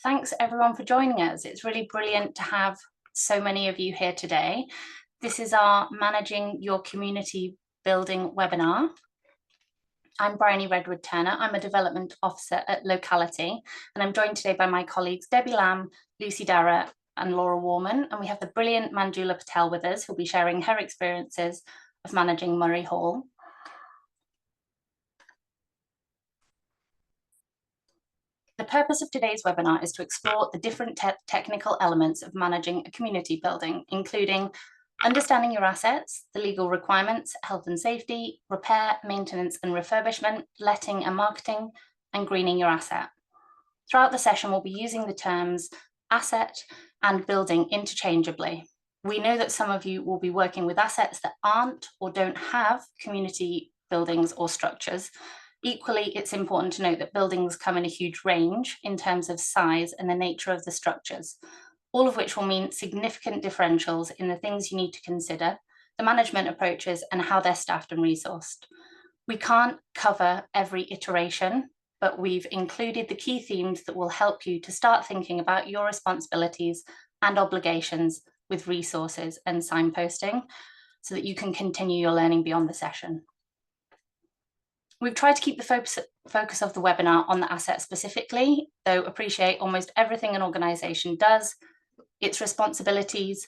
Thanks everyone for joining us. It's really brilliant to have so many of you here today. This is our Managing Your Community Building webinar. I'm Bryony Redwood-Turner. I'm a Development Officer at Locality, and I'm joined today by my colleagues Debbie Lamb, Lucy Dara, and Laura Warman. And we have the brilliant Manjula Patel with us, who'll be sharing her experiences of managing Murray Hall. The purpose of today's webinar is to explore the different technical elements of managing a community building, including understanding your assets, the legal requirements, health and safety, repair, maintenance and refurbishment, letting and marketing, and greening your asset. Throughout the session, we'll be using the terms asset and building interchangeably. We know that some of you will be working with assets that aren't or don't have community buildings or structures. Equally, it's important to note that buildings come in a huge range in terms of size and the nature of the structures, all of which will mean significant differentials in the things you need to consider, the management approaches, and how they're staffed and resourced. We can't cover every iteration, but we've included the key themes that will help you to start thinking about your responsibilities and obligations with resources and signposting so that you can continue your learning beyond the session. We've tried to keep the focus of the webinar on the asset specifically, though appreciate almost everything an organisation does, its responsibilities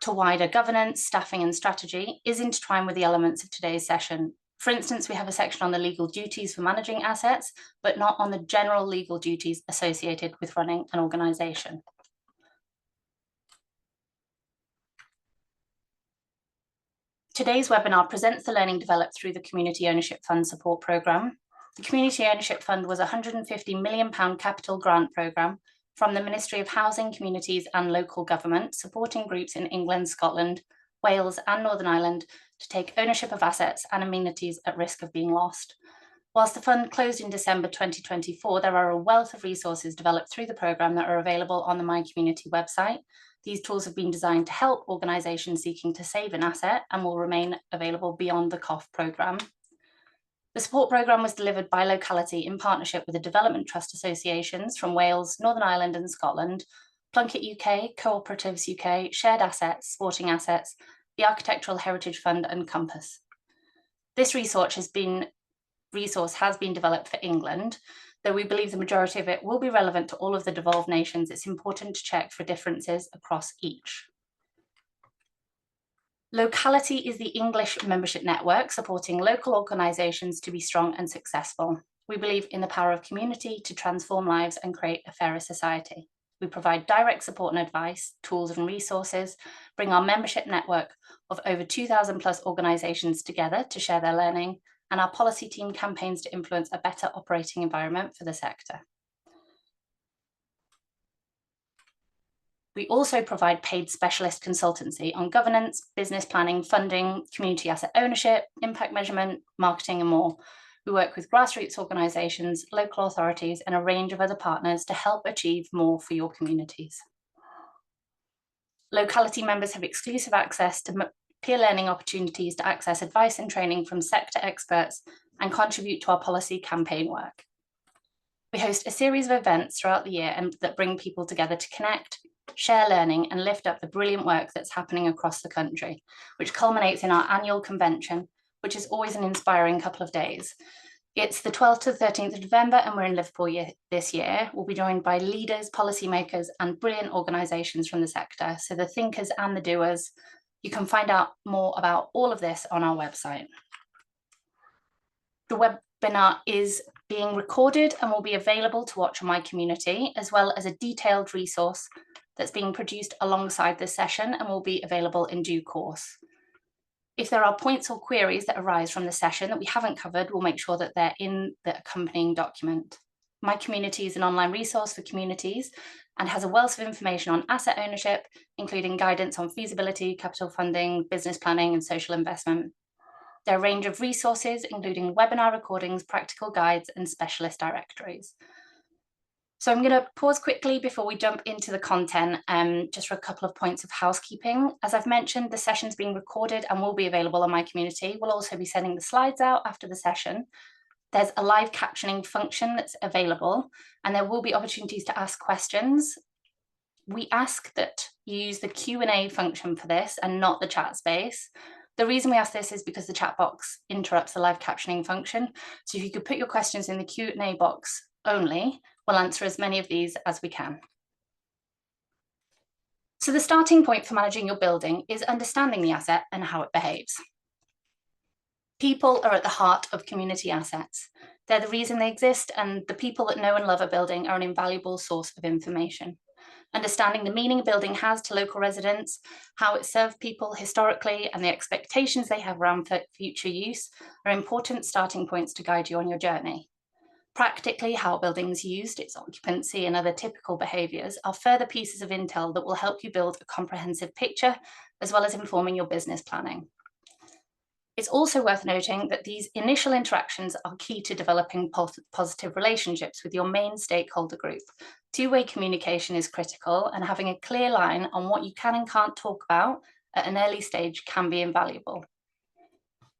to wider governance, staffing and strategy is intertwined with the elements of today's session. For instance, we have a section on the legal duties for managing assets, but not on the general legal duties associated with running an organisation. Today's webinar presents the learning developed through the Community Ownership Fund Support Programme. The Community Ownership Fund was a £150 million capital grant programme from the Ministry of Housing, Communities and Local Government, supporting groups in England, Scotland, Wales and Northern Ireland to take ownership of assets and amenities at risk of being lost. Whilst the fund closed in December 2024, there are a wealth of resources developed through the programme that are available on the My Community website. These tools have been designed to help organisations seeking to save an asset and will remain available beyond the COF programme. The support programme was delivered by Locality in partnership with the Development Trust Associations from Wales, Northern Ireland and Scotland, Plunkett UK, Cooperatives UK, Shared Assets, Sporting Assets, the Architectural Heritage Fund and Compass. This resource has been developed for England. Though we believe the majority of it will be relevant to all of the devolved nations, it's important to check for differences across each. Locality is the English membership network supporting local organisations to be strong and successful. We believe in the power of community to transform lives and create a fairer society. We provide direct support and advice, tools and resources, bring our membership network of over 2,000 plus organisations together to share their learning, and our policy team campaigns to influence a better operating environment for the sector. We also provide paid specialist consultancy on governance, business planning, funding, community asset ownership, impact measurement, marketing and more. We work with grassroots organisations, local authorities and a range of other partners to help achieve more for your communities. Locality members have exclusive access to peer learning opportunities to access advice and training from sector experts and contribute to our policy campaign work. We host a series of events throughout the year that bring people together to connect, share learning and lift up the brilliant work that's happening across the country, which culminates in our annual convention, which is always an inspiring couple of days. It's the 12th to the 13th of November and we're in Liverpool this year. We'll be joined by leaders, policymakers and brilliant organisations from the sector, so the thinkers and the doers. You can find out more about all of this on our website. The webinar is being recorded and will be available to watch on My Community, as well as a detailed resource that's being produced alongside this session and will be available in due course. If there are points or queries that arise from the session that we haven't covered, we'll make sure that they're in the accompanying document. My Community is an online resource for communities and has a wealth of information on asset ownership, including guidance on feasibility, capital funding, business planning and social investment. There are a range of resources, including webinar recordings, practical guides and specialist directories. So I'm going to pause quickly before we jump into the content, just for a couple of points of housekeeping. As I've mentioned, the session's being recorded and will be available on My Community. We'll also be sending the slides out after the session. There's a live captioning function that's available, and there will be opportunities to ask questions. We ask that you use the Q&A function for this and not the chat space. The reason we ask this is because the chat box interrupts the live captioning function. So if you could put your questions in the Q&A box only, we'll answer as many of these as we can. So the starting point for managing your building is understanding the asset and how it behaves. People are at the heart of community assets. They're the reason they exist, and the people that know and love a building are an invaluable source of information. Understanding the meaning a building has to local residents, how it served people historically, and the expectations they have around future use are important starting points to guide you on your journey. Practically, how a building is used, its occupancy, and other typical behaviours are further pieces of intel that will help you build a comprehensive picture, as well as informing your business planning. It's also worth noting that these initial interactions are key to developing positive relationships with your main stakeholder group. Two-way communication is critical, and having a clear line on what you can and can't talk about at an early stage can be invaluable.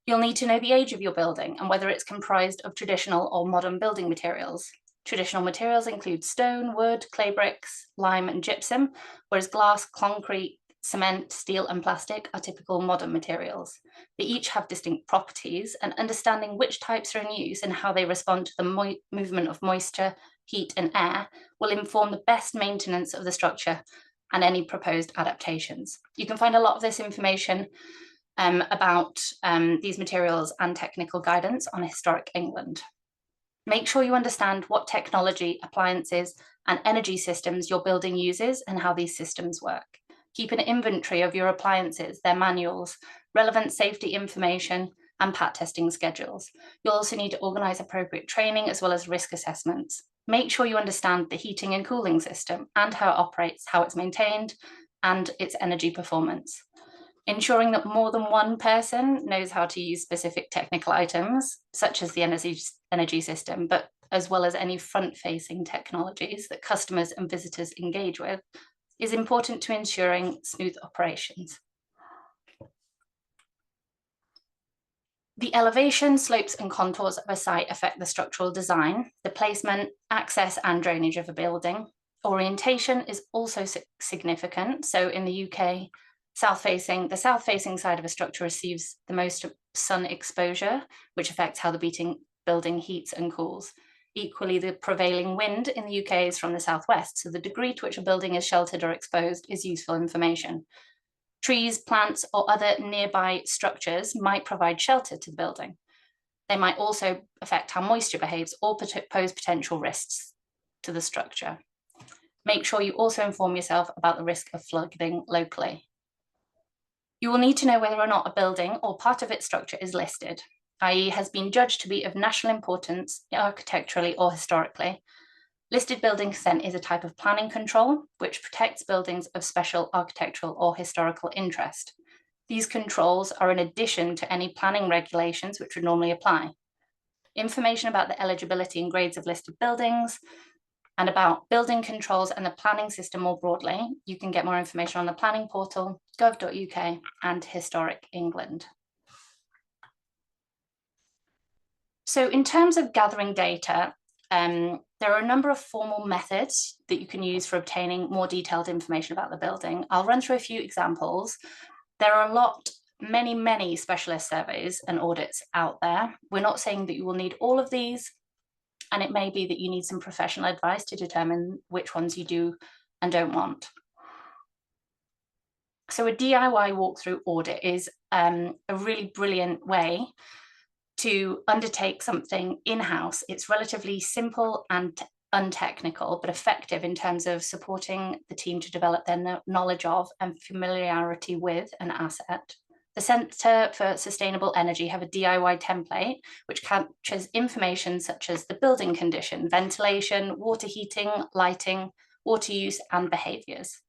You'll need to know the age of your building and whether it's comprised of traditional or modern building materials. Traditional materials include stone, wood, clay bricks, lime, and gypsum, whereas glass, concrete, cement, steel, and plastic are typical modern materials. They each have distinct properties, and understanding which types are in use and how they respond to the movement of moisture, heat, and air will inform the best maintenance of the structure and any proposed adaptations. You can find a lot of this information about these materials and technical guidance on Historic England. Make sure you understand what technology, appliances, and energy systems your building uses and how these systems work. Keep an inventory of your appliances, their manuals, relevant safety information, and PAT testing schedules. You'll also need to organise appropriate training as well as risk assessments. Make sure you understand the heating and cooling system and how it operates, how it's maintained, and its energy performance. Ensuring that more than one person knows how to use specific technical items, such as the energy system, but as well as any front-facing technologies that customers and visitors engage with, is important to ensuring smooth operations. The elevation, slopes, and contours of a site affect the structural design, the placement, access, and drainage of a building. Orientation is also significant. So in the UK, the south-facing side of a structure receives the most sun exposure, which affects how the building heats and cools. Equally, the prevailing wind in the UK is from the southwest, so the degree to which a building is sheltered or exposed is useful information. Trees, plants, or other nearby structures might provide shelter to the building. They might also affect how moisture behaves or pose potential risks to the structure. Make sure you also inform yourself about the risk of flooding locally. You will need to know whether or not a building or part of its structure is listed, i.e. has been judged to be of national importance architecturally or historically. Listed building consent is a type of planning control which protects buildings of special architectural or historical interest. These controls are in addition to any planning regulations which would normally apply. Information about the eligibility and grades of listed buildings and about building controls and the planning system more broadly, you can get more information on the planning portal, gov.uk, and Historic England. So in terms of gathering data, there are a number of formal methods that you can use for obtaining more detailed information about the building. I'll run through a few examples. There are many specialist surveys and audits out there. We're not saying that you will need all of these, and it may be that you need some professional advice to determine which ones you do and don't want. So a DIY walkthrough audit is a really brilliant way to undertake something in-house. It's relatively simple and untechnical, but effective in terms of supporting the team to develop their knowledge of and familiarity with an asset. The Centre for Sustainable Energy have a DIY template which captures information such as the building condition, ventilation, water heating, lighting, water use, and behaviours.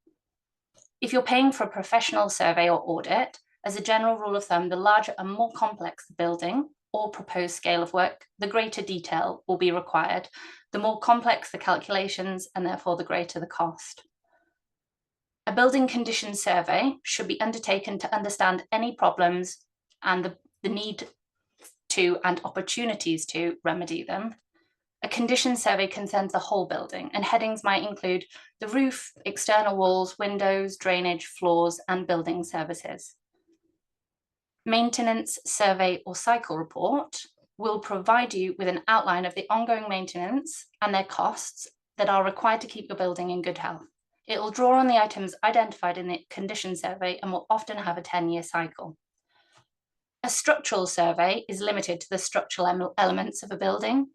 If you're paying for a professional survey or audit, as a general rule of thumb, the larger and more complex the building or proposed scale of work, the greater detail will be required, the more complex the calculations, and therefore the greater the cost. A building condition survey should be undertaken to understand any problems and the need to and opportunities to remedy them. A condition survey concerns the whole building, and headings might include the roof, external walls, windows, drainage, floors, and building services. Maintenance survey or cycle report will provide you with an outline of the ongoing maintenance and their costs that are required to keep your building in good health. It will draw on the items identified in the condition survey and will often have a 10-year cycle. A structural survey is limited to the structural elements of a building.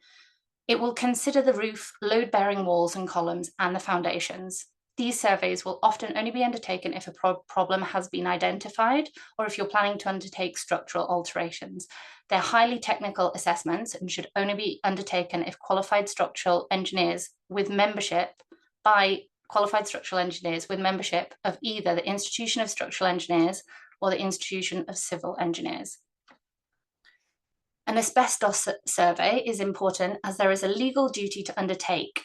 It will consider the roof, load-bearing walls and columns, and the foundations. These surveys will often only be undertaken if a problem has been identified or if you're planning to undertake structural alterations. They're highly technical assessments and should only be undertaken if qualified structural engineers with membership by qualified structural engineers with membership of either the Institution of Structural Engineers or the Institution of Civil Engineers. An asbestos survey is important as there is a legal duty to undertake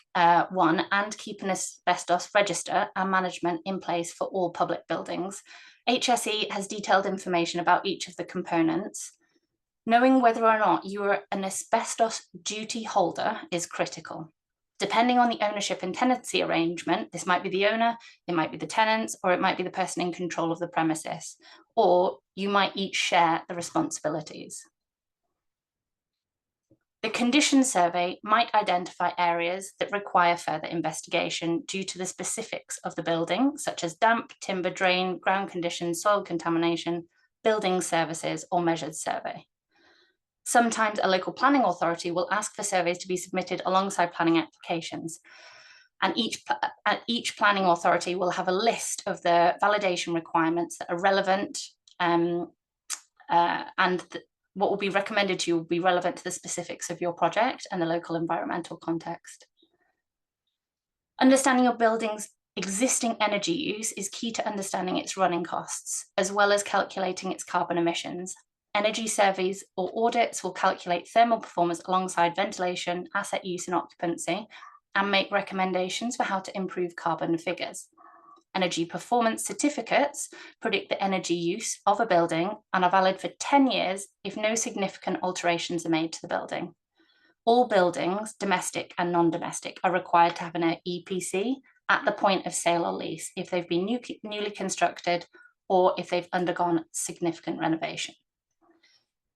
one and keep an asbestos register and management in place for all public buildings. HSE has detailed information about each of the components. Knowing whether or not you are an asbestos duty holder is critical. Depending on the ownership and tenancy arrangement, this might be the owner, it might be the tenants, or it might be the person in control of the premises, or you might each share the responsibilities. The condition survey might identify areas that require further investigation due to the specifics of the building, such as damp, timber drain, ground conditions, soil contamination, building services, or measured survey. Sometimes a local planning authority will ask for surveys to be submitted alongside planning applications. And each planning authority will have a list of the validation requirements that are relevant what will be recommended to you will be relevant to the specifics of your project and the local environmental context. Understanding your building's existing energy use is key to understanding its running costs, as well as calculating its carbon emissions. Energy surveys or audits will calculate thermal performance alongside ventilation, asset use and occupancy, and make recommendations for how to improve carbon figures. Energy performance certificates predict the energy use of a building and are valid for 10 years if no significant alterations are made to the building. All buildings, domestic and non-domestic, are required to have an EPC at the point of sale or lease if they've been newly constructed or if they've undergone significant renovation.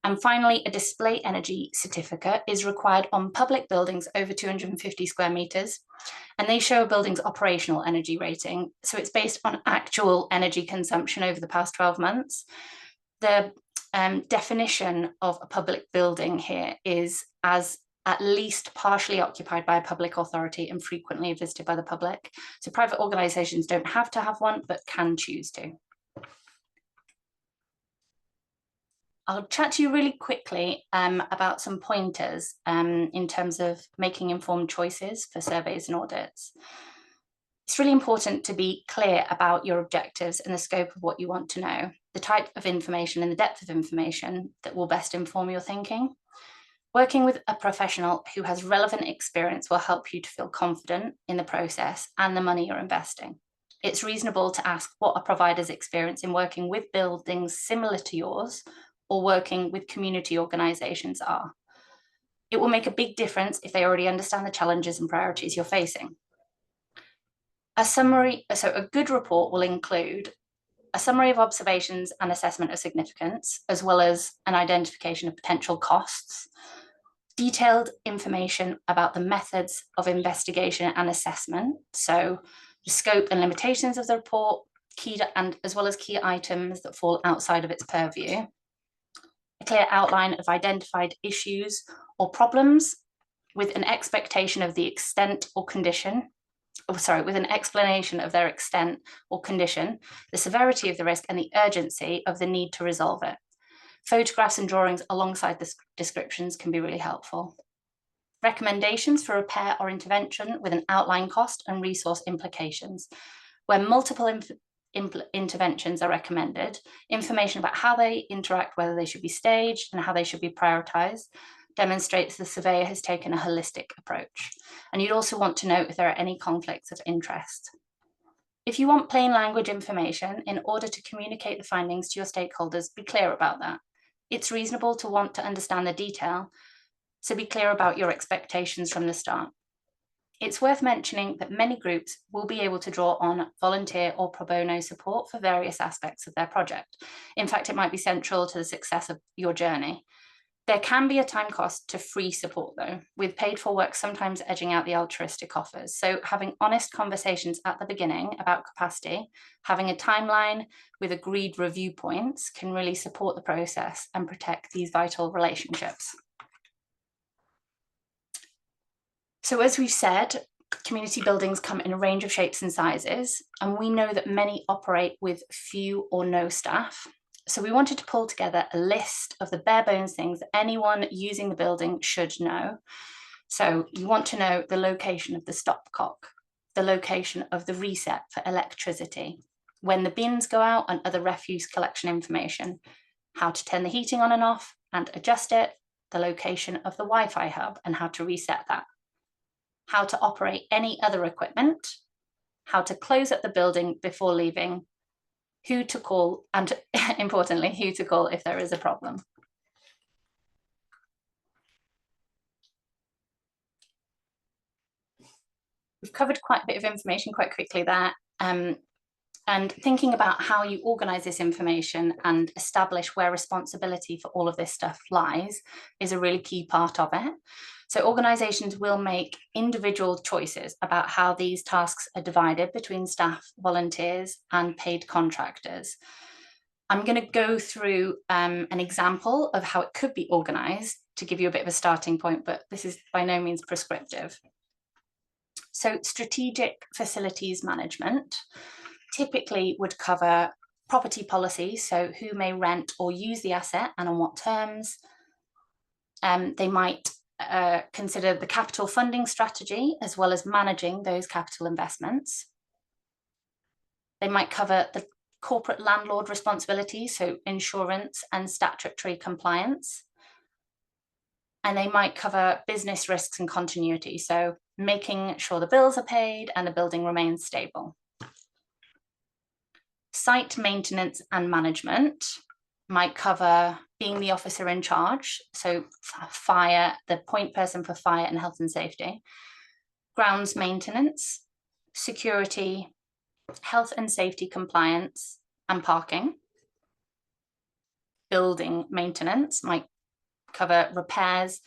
And finally, a display energy certificate is required on public buildings over 250 square meters, and they show a building's operational energy rating. So it's based on actual energy consumption over the past 12 months. The definition of a public building here is as at least partially occupied by a public authority and frequently visited by the public. So private organisations don't have to have one, but can choose to. I'll chat to you really quickly about some pointers in terms of making informed choices for surveys and audits. It's really important to be clear about your objectives and the scope of what you want to know, the type of information and the depth of information that will best inform your thinking. Working with a professional who has relevant experience will help you to feel confident in the process and the money you're investing. It's reasonable to ask what a provider's experience in working with buildings similar to yours or working with community organisations are. It will make a big difference if they already understand the challenges and priorities you're facing. A good report will include a summary of observations and assessment of significance, as well as an identification of potential costs, detailed information about the methods of investigation and assessment, so the scope and limitations of the report, as well as key items that fall outside of its purview, a clear outline of identified issues or problems with an expectation of the extent or condition, with an explanation of their extent or condition, the severity of the risk and the urgency of the need to resolve it. Photographs and drawings alongside the descriptions can be really helpful. Recommendations for repair or intervention with an outline cost and resource implications. Where multiple interventions are recommended, information about how they interact, whether they should be staged and how they should be prioritised, demonstrates the surveyor has taken a holistic approach. And you'd also want to note if there are any conflicts of interest. If you want plain language information in order to communicate the findings to your stakeholders, be clear about that. It's reasonable to want to understand the detail, so be clear about your expectations from the start. It's worth mentioning that many groups will be able to draw on volunteer or pro bono support for various aspects of their project. In fact, it might be central to the success of your journey. There can be a time cost to free support though, with paid for work sometimes edging out the altruistic offers. So having honest conversations at the beginning about capacity, having a timeline with agreed review points can really support the process and protect these vital relationships. So as we've said, community buildings come in a range of shapes and sizes, and we know that many operate with few or no staff. So we wanted to pull together a list of the bare bones things that anyone using the building should know. So you want to know the location of the stopcock, the location of the reset for electricity, when the bins go out and other refuse collection information, how to turn the heating on and off and adjust it, the location of the Wi-Fi hub and how to reset that, how to operate any other equipment, how to close up the building before leaving, who to call, and importantly, who to call if there is a problem. We've covered quite a bit of information quite quickly there. And thinking about how you organise this information and establish where responsibility for all of this stuff lies is a really key part of it. So organisations will make individual choices about how these tasks are divided between staff, volunteers and paid contractors. I'm going to go through an example of how it could be organised to give you a bit of a starting point, but this is by no means prescriptive. So strategic facilities management typically would cover property policy, so who may rent or use the asset and on what terms. They might consider the capital funding strategy as well as managing those capital investments. They might cover the corporate landlord responsibilities, so insurance and statutory compliance. And they might cover business risks and continuity, so making sure the bills are paid and the building remains stable. Site maintenance and management might cover being the officer in charge, so fire, the point person for fire and health and safety, grounds maintenance, security, health and safety compliance and parking. Building maintenance might cover repairs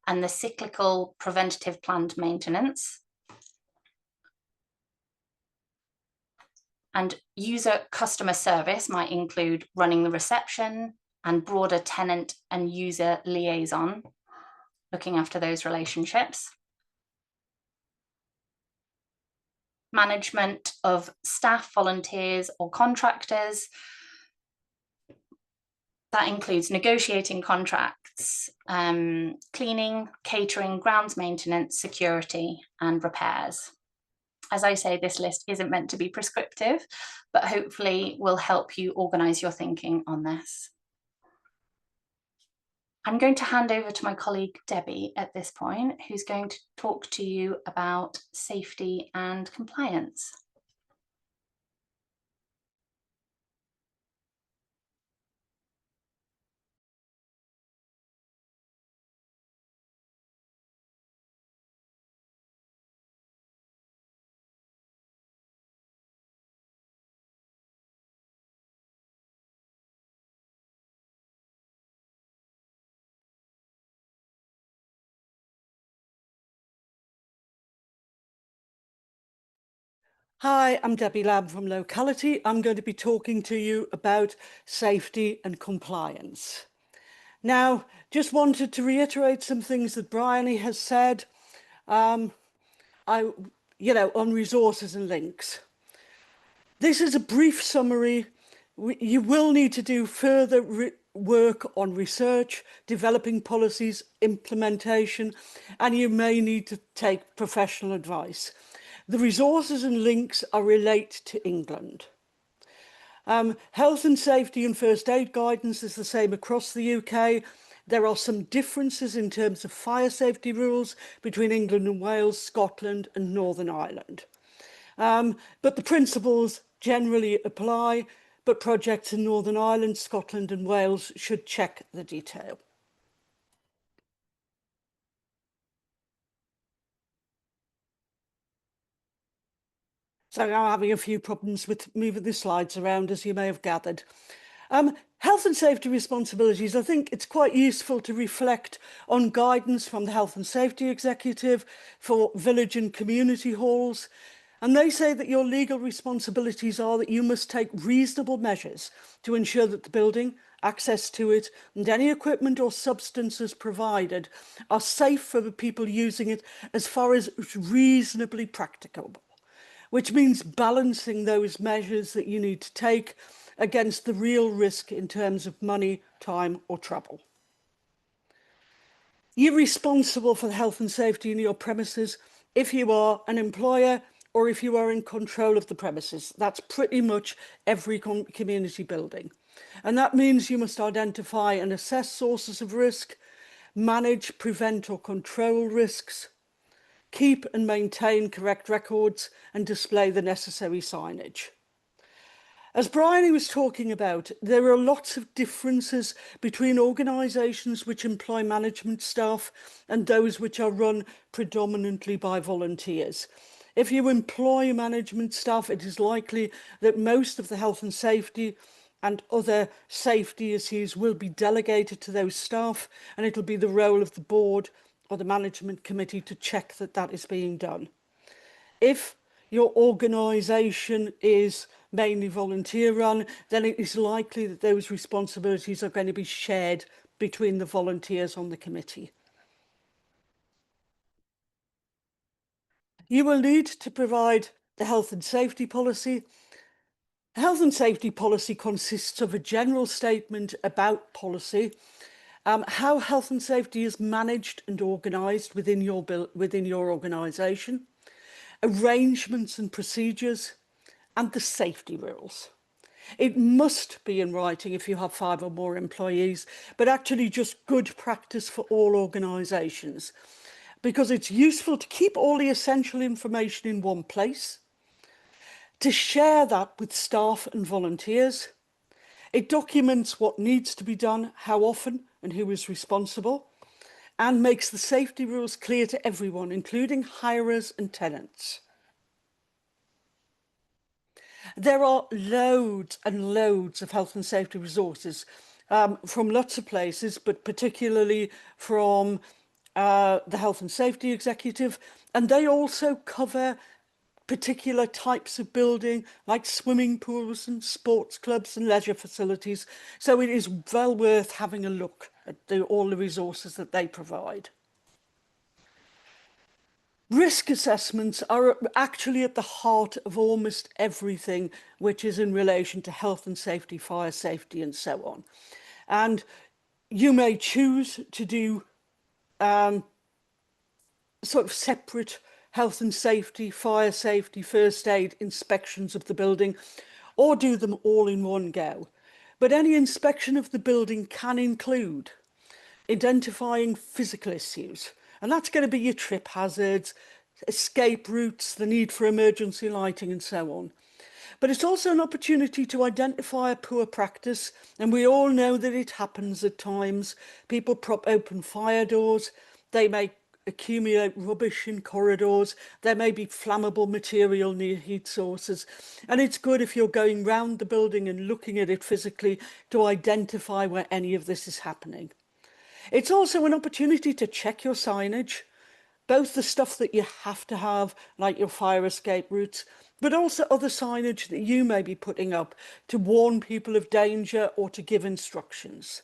and the cyclical preventative planned maintenance. And user customer service might include running the reception and broader tenant and user liaison, looking after those relationships. Management of staff, volunteers or contractors. That includes negotiating contracts, cleaning, catering, grounds maintenance, security and repairs. As I say, this list isn't meant to be prescriptive, but hopefully will help you organise your thinking on this. I'm going to hand over to my colleague Debbie at this point, who's going to talk to you about safety and compliance. Hi, I'm Debbie Lamb from Locality. I'm going to be talking to you about safety and compliance. Now, just wanted to reiterate some things that Bryony has said, on resources and links. This is a brief summary. You will need to do further work on research, developing policies, implementation, and you may need to take professional advice. The resources and links are relate to England. Health and safety and first aid guidance is the same across the UK. There are some differences in terms of fire safety rules between England and Wales, Scotland and Northern Ireland. But the principles generally apply. but projects in Northern Ireland, Scotland and Wales should check the detail. So I'm having a few problems with moving the slides around, as you may have gathered. Health and safety responsibilities, I think it's quite useful to reflect on guidance from the Health and Safety Executive for village and community halls. And they say that your legal responsibilities are that you must take reasonable measures to ensure that the building, access to it, and any equipment or substances provided are safe for the people using it as far as reasonably practicable, which means balancing those measures that you need to take against the real risk in terms of money, time or travel. You're responsible for the health and safety in your premises if you are an employer or if you are in control of the premises. That's pretty much every community building. And that means you must identify and assess sources of risk, manage, prevent or control risks, keep and maintain correct records and display the necessary signage. As Bryony was talking about, there are lots of differences between organisations which employ management staff and those which are run predominantly by volunteers. If you employ management staff, it is likely that most of the health and safety and other safety issues will be delegated to those staff, and it'll be the role of the board or the management committee to check that that is being done. If your organisation is mainly volunteer run, then it is likely that those responsibilities are going to be shared between the volunteers on the committee. You will need to provide the health and safety policy. Health and safety policy consists of a general statement about policy, how health and safety is managed and organised within your organisation, arrangements and procedures, and the safety rules. It must be in writing if you have 5 or more employees, but actually just good practice for all organisations, because it's useful to keep all the essential information in one place, to share that with staff and volunteers. It documents what needs to be done, how often and who is responsible, and makes the safety rules clear to everyone, including hirers and tenants. There are loads and loads of health and safety resources from lots of places, but particularly from the Health and Safety Executive, and they also cover particular types of building like swimming pools and sports clubs and leisure facilities. So it is well worth having a look at all the resources that they provide. Risk assessments are actually at the heart of almost everything which is in relation to health and safety, fire safety and so on. And you may choose to do sort of separate health and safety, fire safety, first aid inspections of the building, or do them all in one go. But any inspection of the building can include identifying physical issues, and that's going to be your trip hazards, escape routes, the need for emergency lighting and so on. But it's also an opportunity to identify a poor practice, and we all know that it happens at times. People prop open fire doors, they may accumulate rubbish in corridors, there may be flammable material near heat sources, and it's good if you're going round the building and looking at it physically to identify where any of this is happening. It's also an opportunity to check your signage, both the stuff that you have to have, like your fire escape routes, but also other signage that you may be putting up to warn people of danger or to give instructions.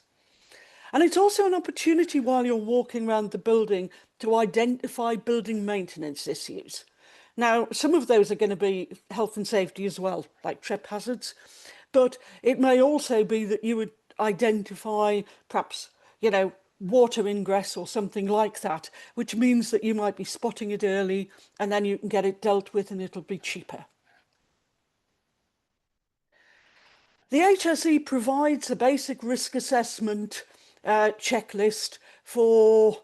And it's also an opportunity while you're walking around the building to identify building maintenance issues. Now, some of those are going to be health and safety as well, like trip hazards, but it may also be that you would identify perhaps, water ingress or something like that, which means that you might be spotting it early and then you can get it dealt with and it'll be cheaper. The HSE provides a basic risk assessment checklist for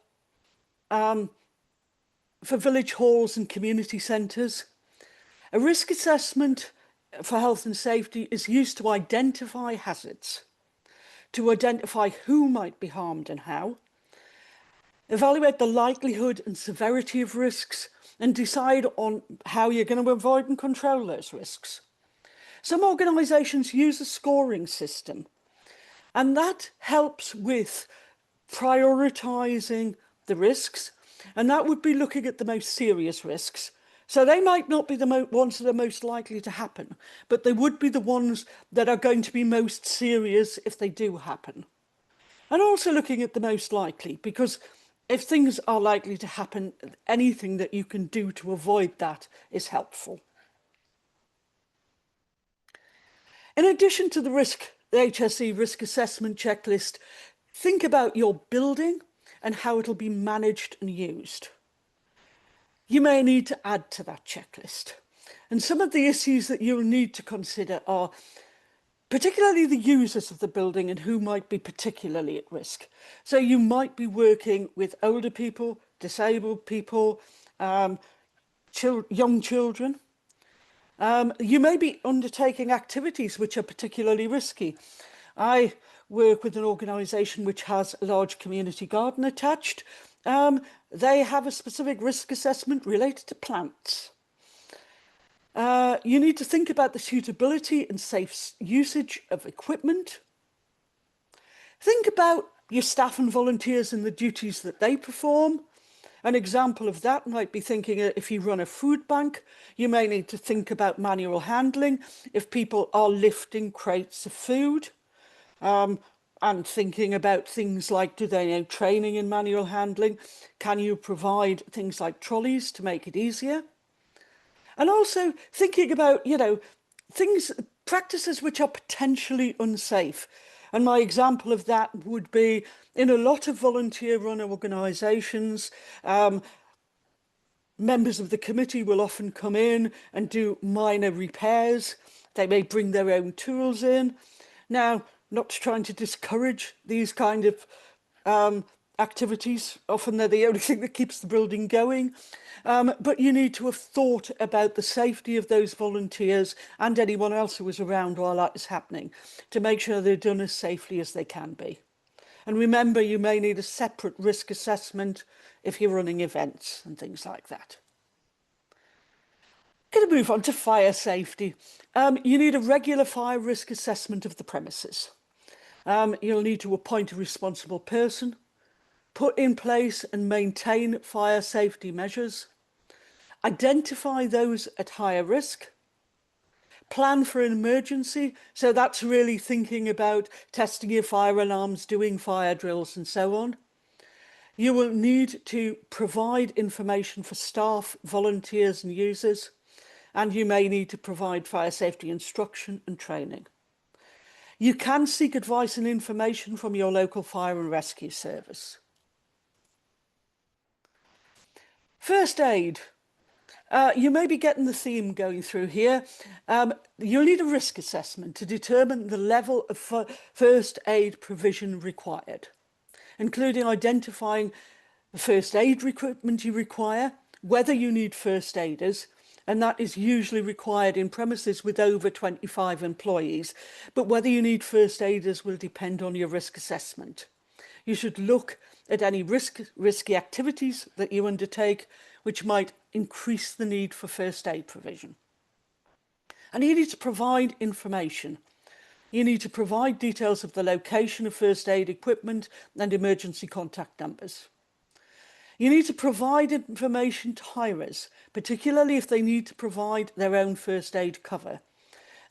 village halls and community centres. A risk assessment for health and safety is used to identify hazards, to identify who might be harmed and how, evaluate the likelihood and severity of risks, and decide on how you're going to avoid and control those risks. Some organisations use a scoring system, and that helps with prioritising the risks, and that would be looking at the most serious risks. So they might not be the ones that are most likely to happen, but they would be the ones that are going to be most serious if they do happen. And also looking at the most likely, because if things are likely to happen, anything that you can do to avoid that is helpful. In addition to the HSE risk assessment checklist, think about your building and how it'll be managed and used. You may need to add to that checklist. And some of the issues that you'll need to consider are particularly the users of the building and who might be particularly at risk. So you might be working with older people, disabled people, young children. You may be undertaking activities which are particularly risky. I work with an organisation which has a large community garden attached. They have a specific risk assessment related to plants. You need to think about the suitability and safe usage of equipment. Think about your staff and volunteers and the duties that they perform. An example of that might be thinking if you run a food bank, you may need to think about manual handling if people are lifting crates of food. And thinking about things like, do they know training in manual handling? Can you provide things like trolleys to make it easier? And also thinking about, practices which are potentially unsafe. And my example of that would be in a lot of volunteer-run organisations, members of the committee will often come in and do minor repairs. They may bring their own tools in. Now, not trying to discourage these kind of activities. Often they're the only thing that keeps the building going. But you need to have thought about the safety of those volunteers and anyone else who was around while that is happening to make sure they're done as safely as they can be. And remember, you may need a separate risk assessment if you're running events and things like that. Going to move on to fire safety. You need a regular fire risk assessment of the premises. You'll need to appoint a responsible person, put in place and maintain fire safety measures, identify those at higher risk, plan for an emergency. So that's really thinking about testing your fire alarms, doing fire drills and so on. You will need to provide information for staff, volunteers and users, and you may need to provide fire safety instruction and training. You can seek advice and information from your local fire and rescue service. First aid. You may be getting the theme going through here. You'll need a risk assessment to determine the level of first aid provision required, including identifying the first aid equipment you require, whether you need first aiders, and that is usually required in premises with over 25 employees. But whether you need first aiders will depend on your risk assessment. You should look at any risky activities that you undertake, which might increase the need for first aid provision. And you need to provide information. You need to provide details of the location of first aid equipment and emergency contact numbers. You need to provide information to hirers, particularly if they need to provide their own first aid cover.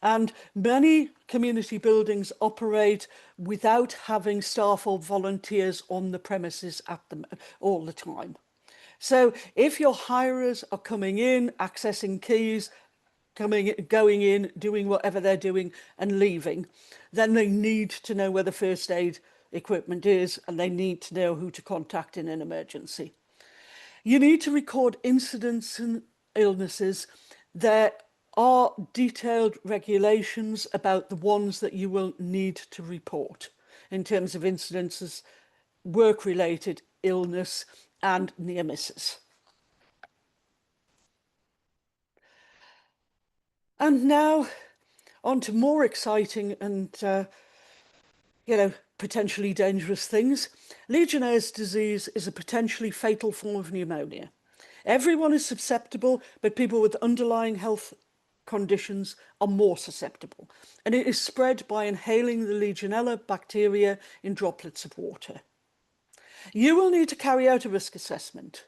And many community buildings operate without having staff or volunteers on the premises all the time. So if your hirers are coming in, accessing keys, going in, doing whatever they're doing and leaving, then they need to know where the first aid equipment is and they need to know who to contact in an emergency. You need to record incidents and illnesses. There are detailed regulations about the ones that you will need to report in terms of incidences, work-related illness and near misses. And now On to more exciting and, potentially dangerous things. Legionnaire's disease is a potentially fatal form of pneumonia. Everyone is susceptible, but people with underlying health conditions are more susceptible, and it is spread by inhaling the Legionella bacteria in droplets of water. You will need to carry out a risk assessment.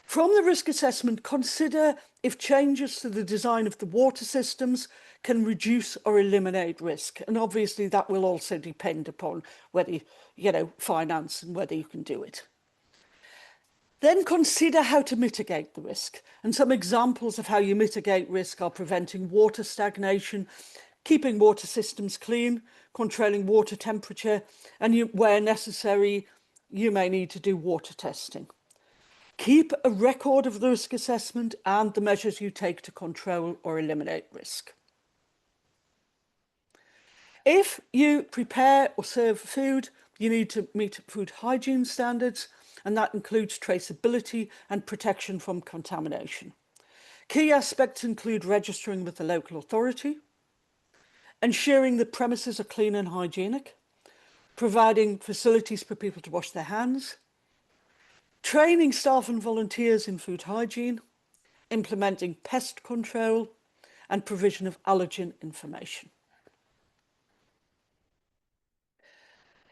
From the risk assessment, consider if changes to the design of the water systems can reduce or eliminate risk. And obviously that will also depend upon whether, finance and whether you can do it. Then consider how to mitigate the risk. And some examples of how you mitigate risk are preventing water stagnation, keeping water systems clean, controlling water temperature, and where necessary, you may need to do water testing. Keep a record of the risk assessment and the measures you take to control or eliminate risk. If you prepare or serve food, you need to meet food hygiene standards, and that includes traceability and protection from contamination. Key aspects include registering with the local authority, ensuring the premises are clean and hygienic, providing facilities for people to wash their hands, training staff and volunteers in food hygiene, implementing pest control, and provision of allergen information.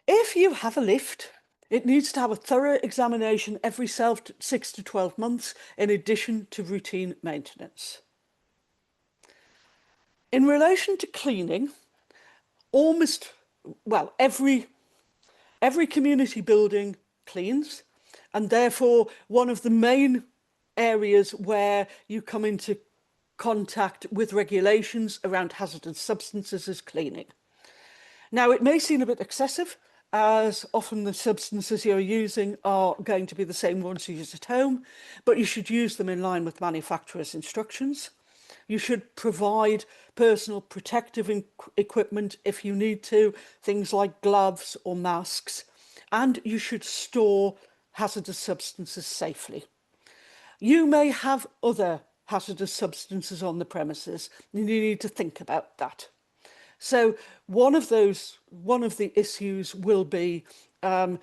If you have a lift, it needs to have a thorough examination every 6 to 12 months, in addition to routine maintenance. In relation to cleaning, every community building cleans, and therefore one of the main areas where you come into contact with regulations around hazardous substances is cleaning. Now, it may seem a bit excessive, as often the substances you're using are going to be the same ones you use at home, but you should use them in line with manufacturer's instructions. You should provide personal protective equipment if you need to, things like gloves or masks, and you should store hazardous substances safely. You may have other hazardous substances on the premises, and you need to think about that. So one of the issues will be, if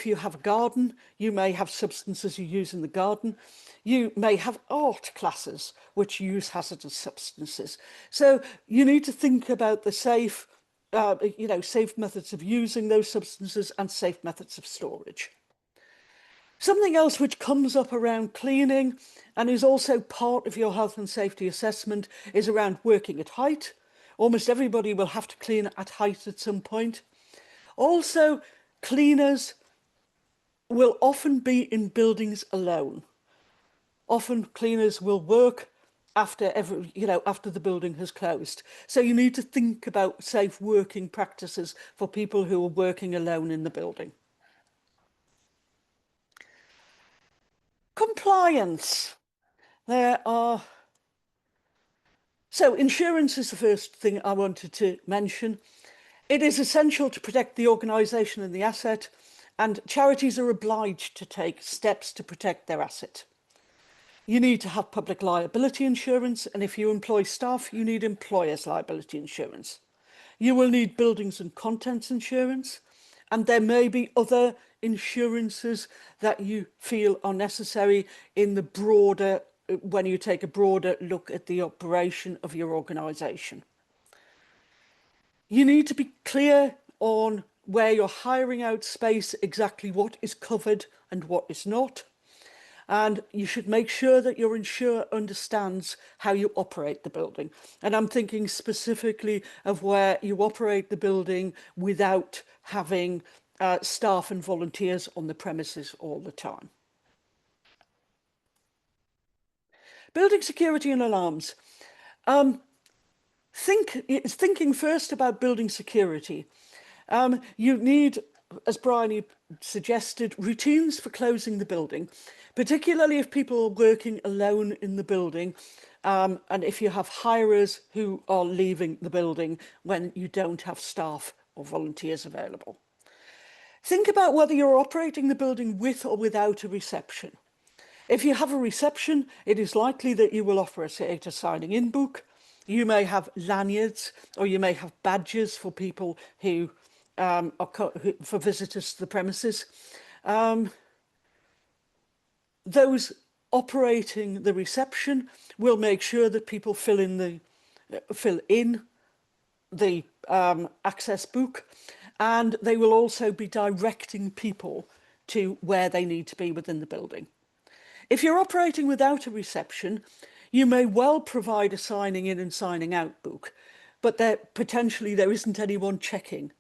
you have a garden, you may have substances you use in the garden. You may have art classes which use hazardous substances. So you need to think about the safe methods of using those substances and safe methods of storage. Something else which comes up around cleaning and is also part of your health and safety assessment is around working at height. Almost everybody will have to clean at height at some point. Also, cleaners will often be in buildings alone. Often cleaners will work after the building has closed. So you need to think about safe working practices for people who are working alone in the building. Compliance. So insurance is the first thing I wanted to mention. It is essential to protect the organisation and the asset, and charities are obliged to take steps to protect their asset. You need to have public liability insurance, and if you employ staff, you need employers' liability insurance. You will need buildings and contents insurance, and there may be other insurances that you feel are necessary when you take a broader look at the operation of your organisation. You need to be clear on where you're hiring out space, exactly what is covered and what is not. And you should make sure that your insurer understands how you operate the building. And I'm thinking specifically of where you operate the building without having staff and volunteers on the premises all the time. Building security and alarms. Thinking first about building security. You need, as Bryony suggested, routines for closing the building, particularly if people are working alone in the building, and if you have hirers who are leaving the building when you don't have staff or volunteers available. Think about whether you're operating the building with or without a reception. If you have a reception, it is likely that you will offer a signing in book. you may have lanyards, or you may have badges for people who for visitors to the premises. Those operating the reception will make sure that people fill in the access book, and they will also be directing people to where they need to be within the building. If you're operating without a reception, you may well provide a signing in and signing out book, but potentially there isn't anyone checking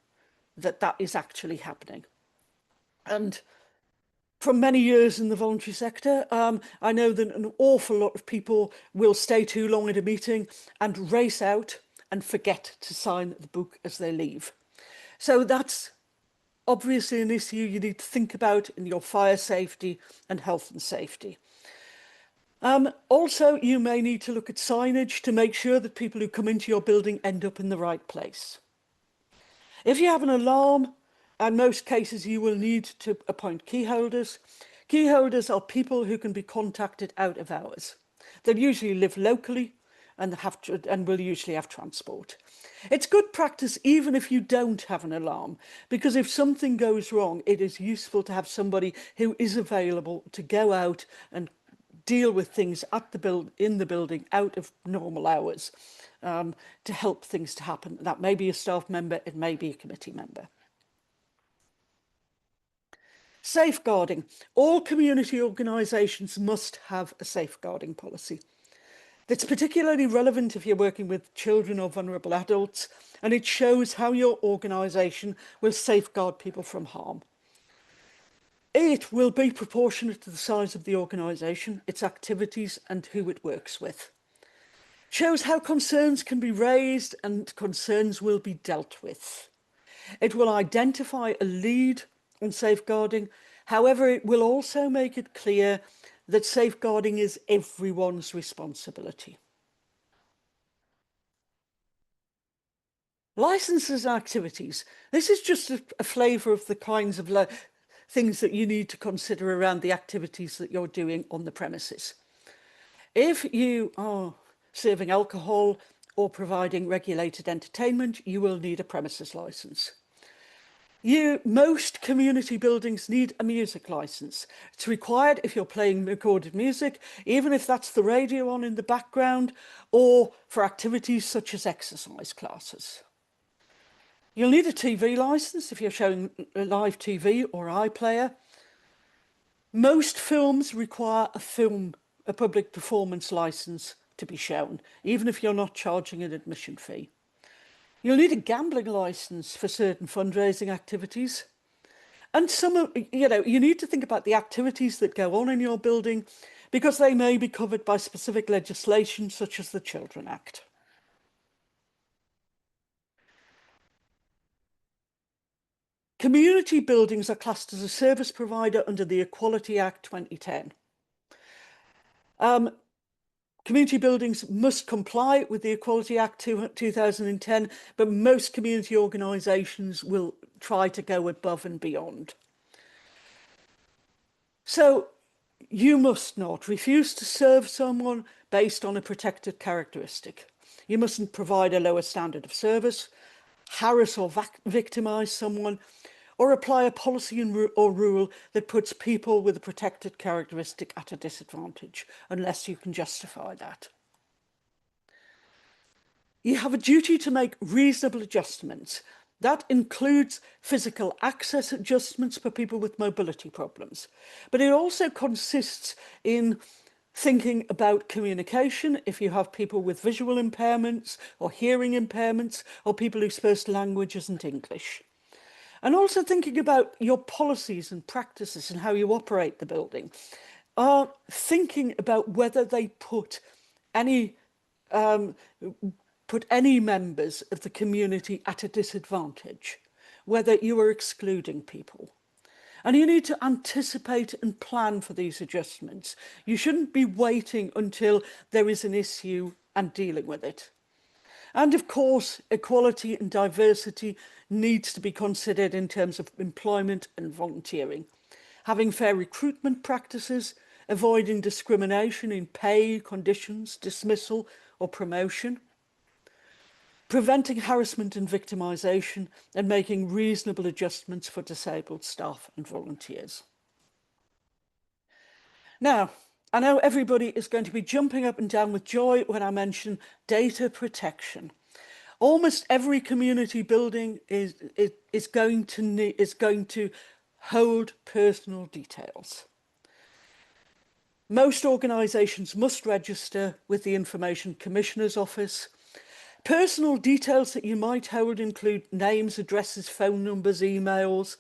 that that is actually happening. And from many years in the voluntary sector, I know that an awful lot of people will stay too long at a meeting and race out and forget to sign the book as they leave. So that's obviously an issue you need to think about in your fire safety and health and safety. Also, you may need to look at signage to make sure that people who come into your building end up in the right place. If you have an alarm, in most cases you will need to appoint key holders. Key holders are people who can be contacted out of hours. They usually live locally and will usually have transport. It's good practice even if you don't have an alarm, because if something goes wrong, it is useful to have somebody who is available to go out and deal with things in the building out of normal hours, to help things to happen. That may be a staff member, it may be a committee member. Safeguarding. All community organisations must have a safeguarding policy. It's particularly relevant if you're working with children or vulnerable adults, and it shows how your organisation will safeguard people from harm. It will be proportionate to the size of the organisation, its activities and who it works with. Shows how concerns can be raised and concerns will be dealt with. It will identify a lead on safeguarding. However, it will also make it clear that safeguarding is everyone's responsibility. Licenses and activities. This is just a flavour of the kinds of things that you need to consider around the activities that you're doing on the premises. If you are serving alcohol or providing regulated entertainment, you will need a premises licence. Most community buildings need a music licence. It's required if you're playing recorded music, even if that's the radio on in the background, or for activities such as exercise classes. You'll need a TV licence if you're showing a live TV or iPlayer. Most films require a public performance licence to be shown, even if you're not charging an admission fee. You'll need a gambling licence for certain fundraising activities. And you need to think about the activities that go on in your building, because they may be covered by specific legislation such as the Children Act. Community buildings are classed as a service provider under the Equality Act 2010. Community buildings must comply with the Equality Act 2010, but most community organisations will try to go above and beyond. So you must not refuse to serve someone based on a protected characteristic. You mustn't provide a lower standard of service, harass or victimise someone, or apply a policy or rule that puts people with a protected characteristic at a disadvantage, unless you can justify that. You have a duty to make reasonable adjustments. That includes physical access adjustments for people with mobility problems. But it also consists in thinking about communication if you have people with visual impairments or hearing impairments or people whose first language isn't English. And also thinking about your policies and practices and how you operate the building. Thinking about whether they put any members of the community at a disadvantage, whether you are excluding people. And you need to anticipate and plan for these adjustments. You shouldn't be waiting until there is an issue and dealing with it. And of course, equality and diversity needs to be considered in terms of employment and volunteering. Having fair recruitment practices, avoiding discrimination in pay, conditions, dismissal or promotion. preventing harassment and victimisation, and making reasonable adjustments for disabled staff and volunteers. Now, I know everybody is going to be jumping up and down with joy when I mention data protection. Almost every community building is going to hold personal details. Most organisations must register with the Information Commissioner's Office. Personal details that you might hold include names, addresses, phone numbers, emails,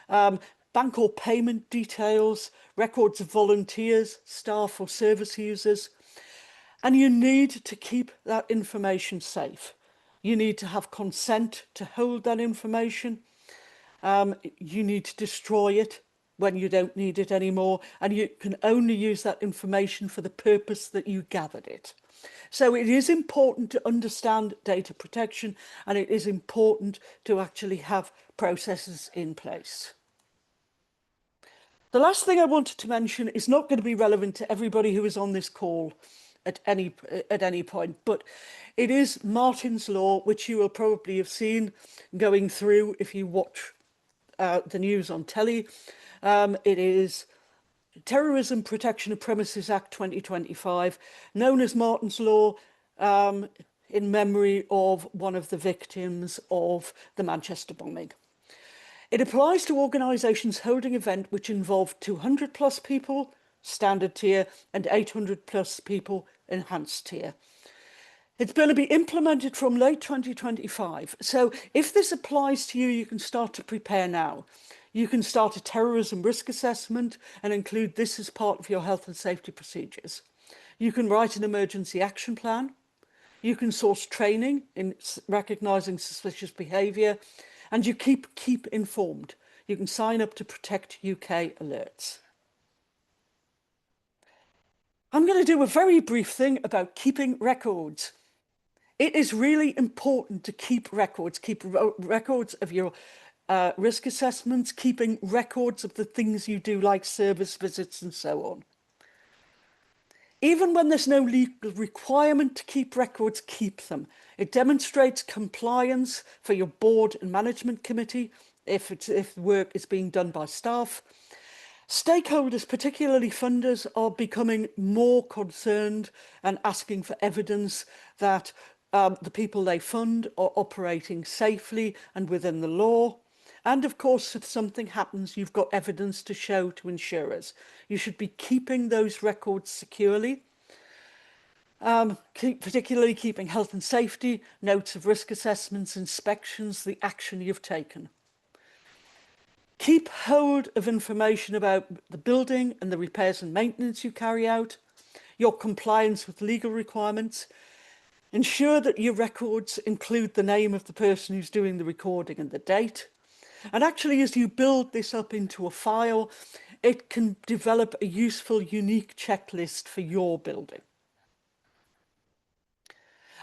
bank or payment details, records of volunteers, staff or service users. And you need to keep that information safe. You need to have consent to hold that information. You need to destroy it when you don't need it anymore, and you can only use that information for the purpose that you gathered it. So it is important to understand data protection, and it is important to actually have processes in place. The last thing I wanted to mention is not going to be relevant to everybody who is on this call at any point, but it is Martin's Law, which you will probably have seen going through if you watch the news on telly. It is Terrorism Protection of Premises Act 2025, known as Martin's Law, in memory of one of the victims of the Manchester bombing. It applies to organisations holding events which involve 200 plus people, standard tier, and 800 plus people, enhanced tier. It's going to be implemented from late 2025. So if this applies to you, you can start to prepare now. You can start a terrorism risk assessment and include this as part of your health and safety procedures. You can write an emergency action plan. You can source training in recognising suspicious behaviour, and you keep informed. You can sign up to Protect UK alerts. I'm going to do a very brief thing about keeping records. It is really important to keep records of your risk assessments, keeping records of the things you do like service visits and so on. Even when there's no legal requirement to keep records, keep them. It demonstrates compliance for your board and management committee if work is being done by staff. Stakeholders, particularly funders, are becoming more concerned and asking for evidence that the people they fund are operating safely and within the law. And of course, if something happens, you've got evidence to show to insurers. You should be keeping those records securely, particularly keeping health and safety, notes of risk assessments, inspections, the action you've taken. Keep hold of information about the building and the repairs and maintenance you carry out, your compliance with legal requirements. Ensure that your records include the name of the person who's doing the recording and the date. And actually, as you build this up into a file, it can develop a useful, unique checklist for your building.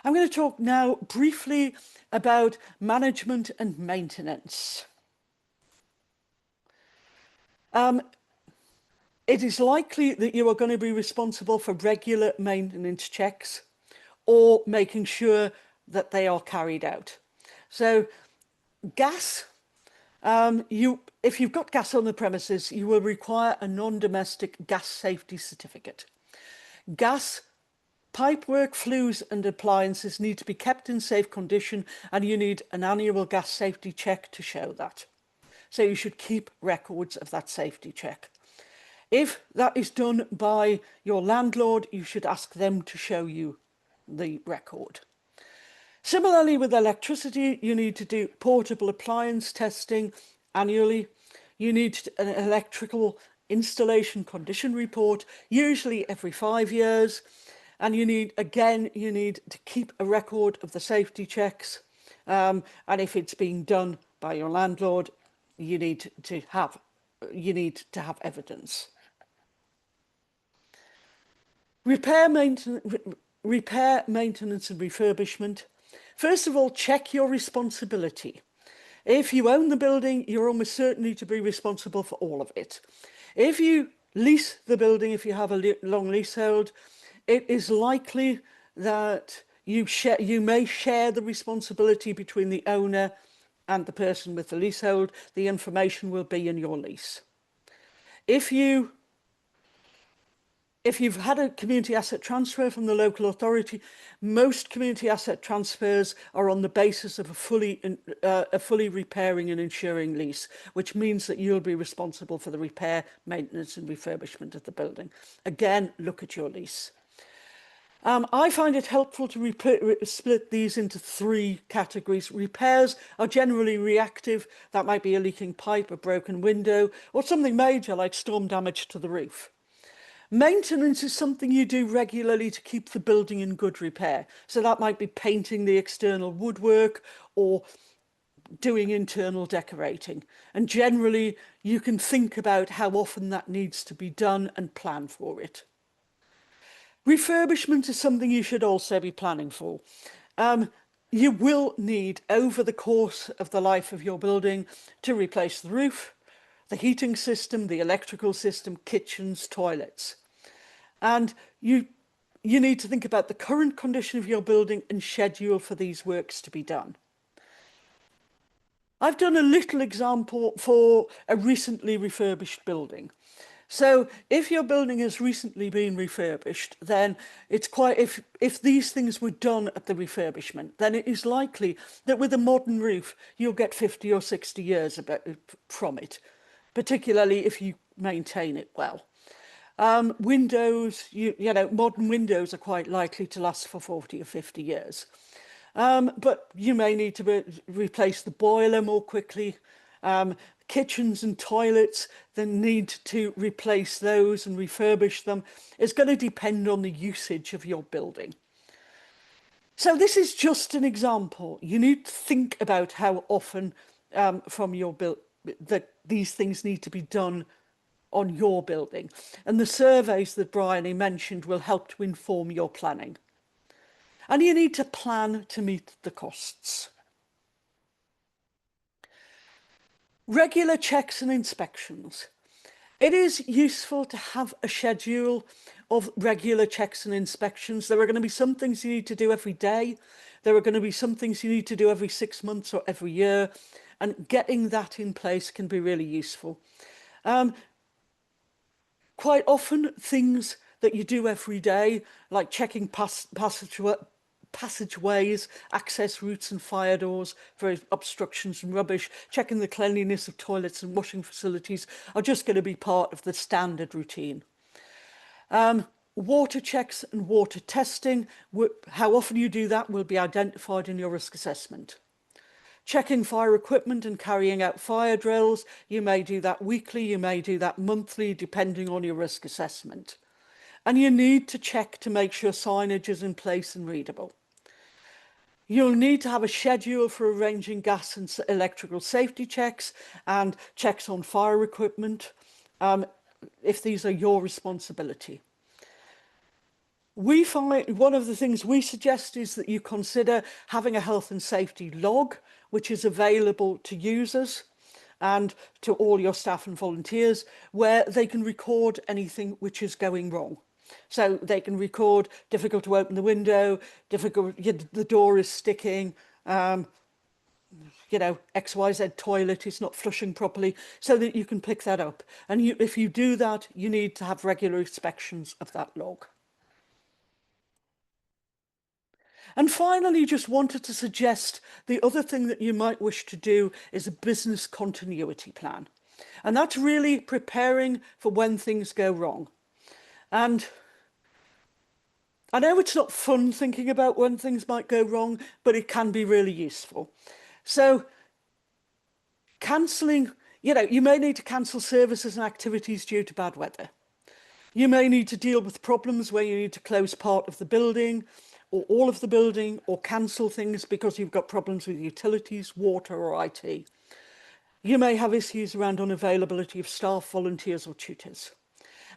I'm going to talk now briefly about management and maintenance. It is likely that you are going to be responsible for regular maintenance checks or making sure that they are carried out. So gas, if you've got gas on the premises, you will require a non-domestic gas safety certificate. Gas, pipework, flues and appliances need to be kept in safe condition, and you need an annual gas safety check to show that. So you should keep records of that safety check. If that is done by your landlord, you should ask them to show you the record. Similarly, with electricity, you need to do portable appliance testing annually. You need an electrical installation condition report, usually every 5 years. And you need to keep a record of the safety checks. And if it's being done by your landlord, you need to have evidence. Repair, maintenance and refurbishment. First of all, check your responsibility. If you own the building, you're almost certainly to be responsible for all of it. If you lease the building, if you have a long leasehold, it is likely that you may share the responsibility between the owner and the person with the leasehold. The information will be in your lease. If you've had a community asset transfer from the local authority, most community asset transfers are on the basis of a fully repairing and insuring lease, which means that you'll be responsible for the repair, maintenance and refurbishment of the building. Again, look at your lease. I find it helpful to split these into 3 categories. Repairs are generally reactive. That might be a leaking pipe, a broken window, or something major like storm damage to the roof. Maintenance is something you do regularly to keep the building in good repair. So that might be painting the external woodwork or doing internal decorating. And generally, you can think about how often that needs to be done and plan for it. Refurbishment is something you should also be planning for. You will need, over the course of the life of your building, to replace the roof, the heating system, the electrical system, kitchens, toilets. And you need to think about the current condition of your building and schedule for these works to be done. I've done a little example for a recently refurbished building. So if your building has recently been refurbished, then it's quite, if these things were done at the refurbishment, then it is likely that with a modern roof, you'll get 50 or 60 years from it, particularly if you maintain it well. Windows, you know, modern windows are quite likely to last for 40 or 50 years. But you may need to replace the boiler more quickly. Kitchens and toilets, then need to replace those and refurbish them. It's going to depend on the usage of your building. So this is just an example. You need to think about how often from your that these things need to be done on your building. And the surveys that Bryony mentioned will help to inform your planning. And you need to plan to meet the costs. Regular checks and inspections. It is useful to have a schedule of regular checks and inspections. There are going to be some things you need to do every day. There are going to be some things you need to do every 6 months or every year. And getting that in place can be really useful. Quite often, things that you do every day, like checking passageways, access routes and fire doors for obstructions and rubbish, checking the cleanliness of toilets and washing facilities, are just going to be part of the standard routine. Water checks and water testing, how often you do that will be identified in your risk assessment. Checking fire equipment and carrying out fire drills, you may do that weekly, you may do that monthly, depending on your risk assessment. And you need to check to make sure signage is in place and readable. You'll need to have a schedule for arranging gas and electrical safety checks and checks on fire equipment, if these are your responsibility. We find one of the things we suggest is that you consider having a health and safety log, which is available to users and to all your staff and volunteers, where they can record anything which is going wrong. So they can record difficult to open the window, the door is sticking, you know, XYZ toilet is not flushing properly, so that you can pick that up. And if you do that, you need to have regular inspections of that log. And finally, just wanted to suggest the other thing that you might wish to do is a business continuity plan. And that's really preparing for when things go wrong. And I know it's not fun thinking about when things might go wrong, but it can be really useful. So cancelling, you know, you may need to cancel services and activities due to bad weather. You may need to deal with problems where you need to close part of the building or all of the building, or cancel things because you've got problems with utilities, water or IT. You may have issues around unavailability of staff, volunteers or tutors.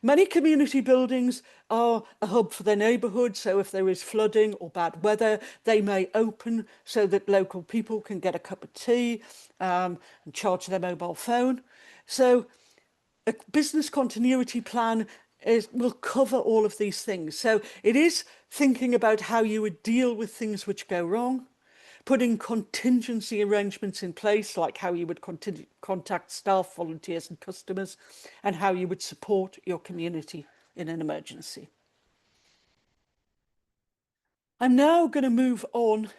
Many community buildings are a hub for their neighbourhood, so if there is flooding or bad weather, they may open so that local people can get a cup of tea and charge their mobile phone. So a business continuity plan will cover all of these things. So it is thinking about how you would deal with things which go wrong, putting contingency arrangements in place, like how you would contact staff, volunteers and customers, and how you would support your community in an emergency. I'm now going to move on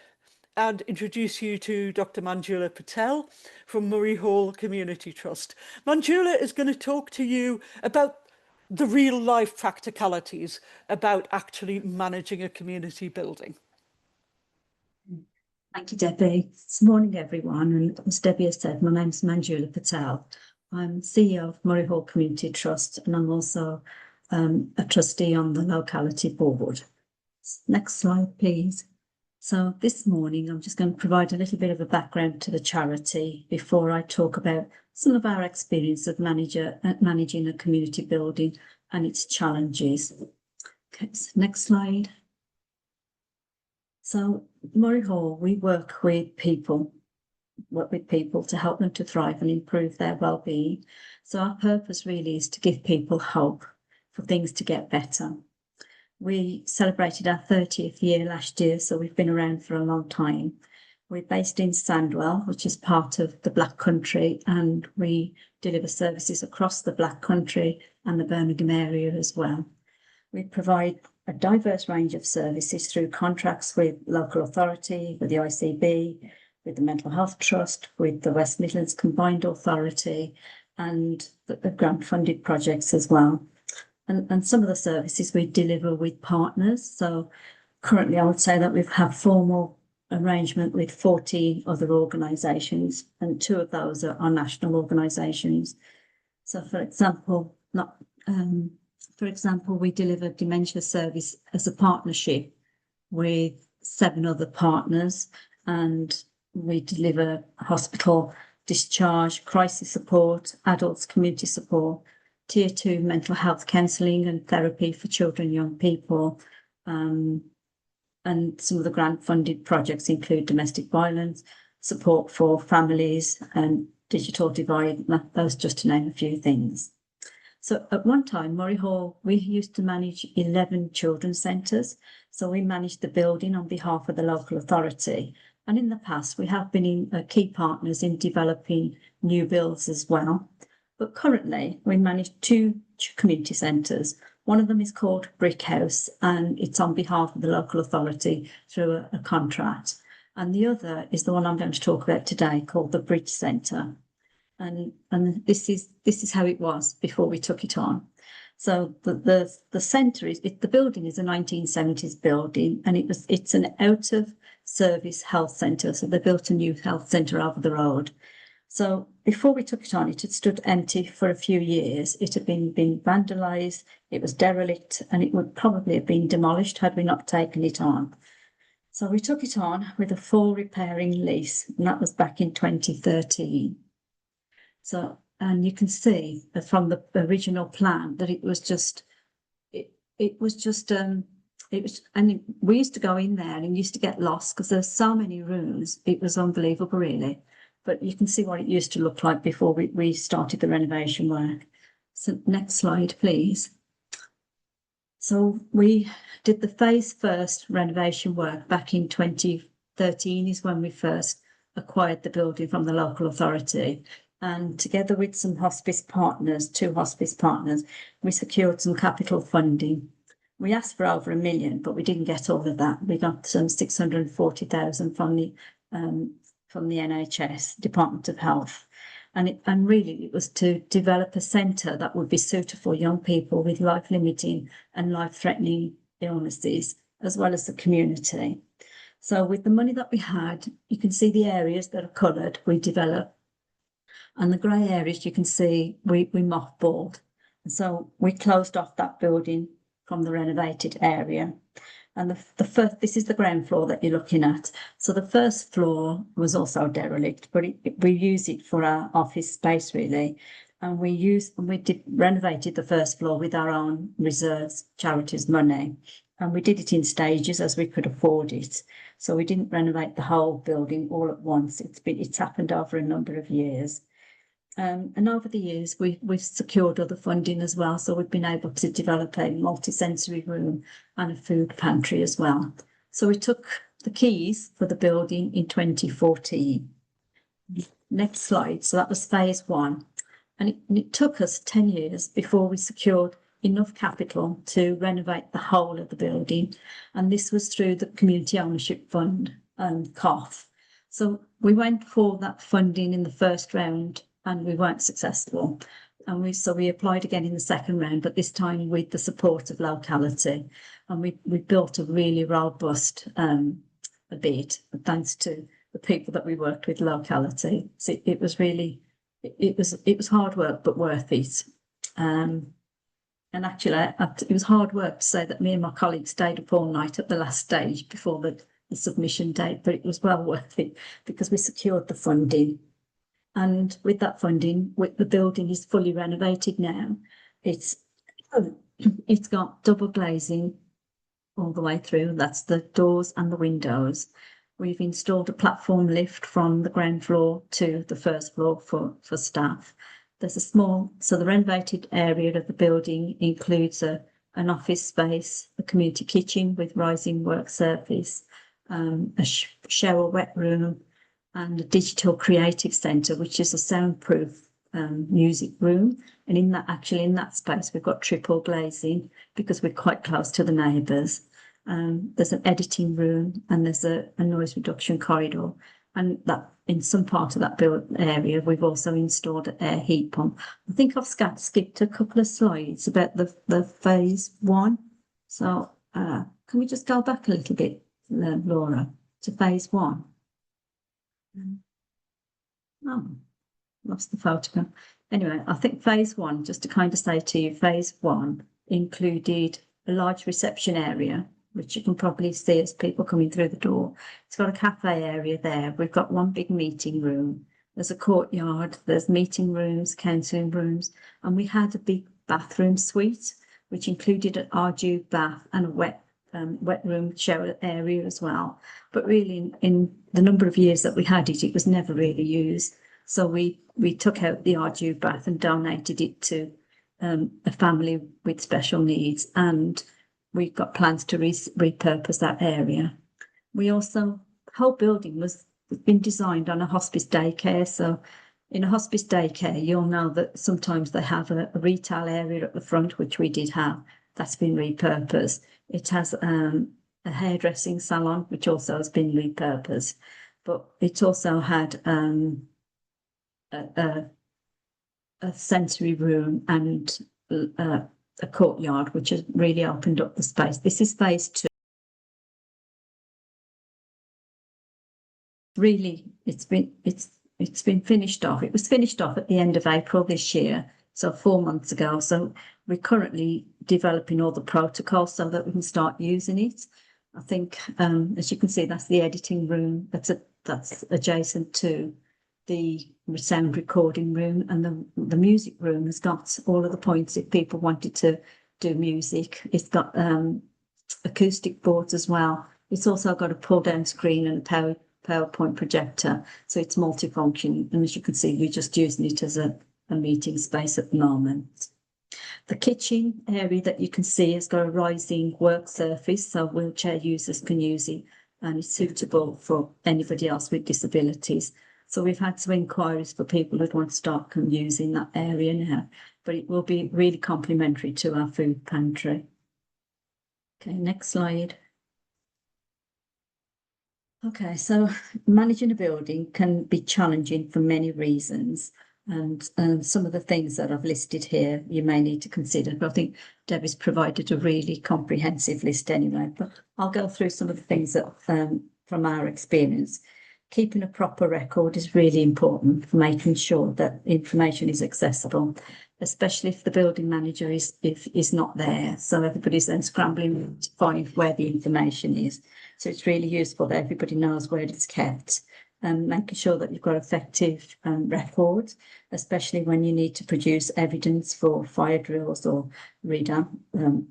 and introduce you to Dr. Manjula Patel from Murray Hall Community Trust. Manjula is going to talk to you about the real life practicalities about actually managing a community building. Thank you, Debbie. Good morning, everyone. And as Debbie has said, my name is Manjula Patel. I'm CEO of Murray Hall Community Trust, and I'm also a trustee on the Locality board. Next slide, please. So this morning, I'm just going to provide a little bit of a background to the charity before I talk about some of our experience of managing a community building and its challenges. Okay, so next slide. So Murray Hall, we work with people to help them to thrive and improve their well-being. So our purpose really is to give people hope for things to get better. We celebrated our 30th year last year, so we've been around for a long time. We're based in Sandwell, which is part of the Black Country, and we deliver services across the Black Country and the Birmingham area as well. We provide a diverse range of services through contracts with local authority, with the ICB, with the Mental Health Trust, with the West Midlands Combined Authority, and the grant-funded projects as well. And some of the services we deliver with partners. So currently I would say that we have formal arrangement with 14 other organisations, and 2 of those are national organisations. So for example, we deliver dementia service as a partnership with 7 other partners, and we deliver hospital discharge, crisis support, adults community support, Tier 2 mental health counselling and therapy for children and young people. And some of the grant-funded projects include domestic violence, support for families and digital divide, those just to name a few things. So at one time, Murray Hall, we used to manage 11 children's centres. So we managed the building on behalf of the local authority. And in the past, we have been key partners in developing new builds as well. But currently, we manage 2 community centres. One of them is called Brick House, and it's on behalf of the local authority through a contract. And the other is the one I'm going to talk about today, called the Bridge Centre. And this is how it was before we took it on. So the centre is the building is a 1970s building, and it's an out of service health centre. So they built a new health centre over the road. So before we took it on, it had stood empty for a few years. It had been vandalised, it was derelict, and it would probably have been demolished had we not taken it on. So we took it on with a full repairing lease, and that was back in 2013. So, and you can see from the original plan that and we used to go in there and used to get lost because there's so many rooms. It was unbelievable, really. But you can see what it used to look like before we started the renovation work. So next slide, please. So we did the phase first renovation work back in 2013 is when we first acquired the building from the local authority. And together with some hospice partners, 2 hospice partners, we secured some capital funding. We asked for over £1 million, but we didn't get all of that. We got some 640,000 from the NHS Department of Health. And really it was to develop a centre that would be suitable for young people with life-limiting and life-threatening illnesses, as well as the community. So with the money that we had, you can see the areas that are coloured, we developed. And the grey areas you can see we mothballed. So we closed off that building from the renovated area. And this is the ground floor that you're looking at. So the first floor was also derelict, but we use it for our office space really. And we renovated the first floor with our own reserves, charities money. And we did it in stages as we could afford it. So we didn't renovate the whole building all at once. It's happened over a number of years. And over the years, we've secured other funding as well. So we've been able to develop a multi-sensory room and a food pantry as well. So we took the keys for the building in 2014. Next slide. So that was phase one. And it took us 10 years before we secured enough capital to renovate the whole of the building. And this was through the Community Ownership Fund, COF. So we went for that funding in the first round and we weren't successful. And we applied again in the second round, but this time with the support of Locality. And we built a really robust bid, thanks to the people that we worked with, Locality. So it was really, it was hard work, but worth it. And actually, it was hard work to say that me and my colleagues stayed up all night at the last stage before the submission date, but it was well worth it because we secured the funding. And with that funding, the building is fully renovated now. It's got double glazing all the way through. That's the doors and the windows. We've installed a platform lift from the ground floor to the first floor for staff. There's so the renovated area of the building includes an office space, a community kitchen with rising work surface, a shower wet room, and a digital creative centre, which is a soundproof music room. And in that space, we've got triple glazing because we're quite close to the neighbours. There's an editing room and there's a noise reduction corridor. And that in some part of that built area, we've also installed an air heat pump. I think I've skipped a couple of slides about the phase one. So can we just go back a little bit, Laura, to phase one? Oh, lost the photograph. Anyway, I think phase one, just to kind of say to you, phase one included a large reception area, which you can probably see as people coming through the door. It's got a cafe area there. We've got one big meeting room. There's a courtyard. There's meeting rooms, counselling rooms, and we had a big bathroom suite, which included an ardu bath and a wet room shower area as well. But really, in the number of years that we had it, it was never really used. So we took out the ardu bath and donated it to a family with special needs, and we've got plans to repurpose that area. We also, the whole building was been designed on a hospice daycare. So in a hospice daycare, you'll know that sometimes they have a retail area at the front, which we did have. That's been repurposed. It has a hairdressing salon, which also has been repurposed. But it's also had a sensory room and a courtyard, which has really opened up the space. This is phase two. Really, it's been finished off. It was finished off at the end of April this year, so 4 months ago. So we're currently developing all the protocols so that we can start using it. I think, as you can see, that's the editing room. That's adjacent to the sound recording room, and the music room has got all of the points if people wanted to do music. It's got acoustic boards as well. It's also got a pull-down screen and a PowerPoint projector, so it's multifunction. And as you can see, we're just using it as a meeting space at the moment. The kitchen area that you can see has got a rising work surface, so wheelchair users can use it, and it's suitable for anybody else with disabilities. So we've had some inquiries for people who want to start using that area now, but it will be really complementary to our food pantry. Okay, next slide. Okay, so managing a building can be challenging for many reasons. And some of the things that I've listed here, you may need to consider, but I think Debbie's provided a really comprehensive list anyway. But I'll go through some of the things that from our experience. Keeping a proper record is really important for making sure that information is accessible, especially if the building manager is not there. So everybody's then scrambling to find where the information is. So it's really useful that everybody knows where it's kept, and making sure that you've got effective records, especially when you need to produce evidence for fire drills or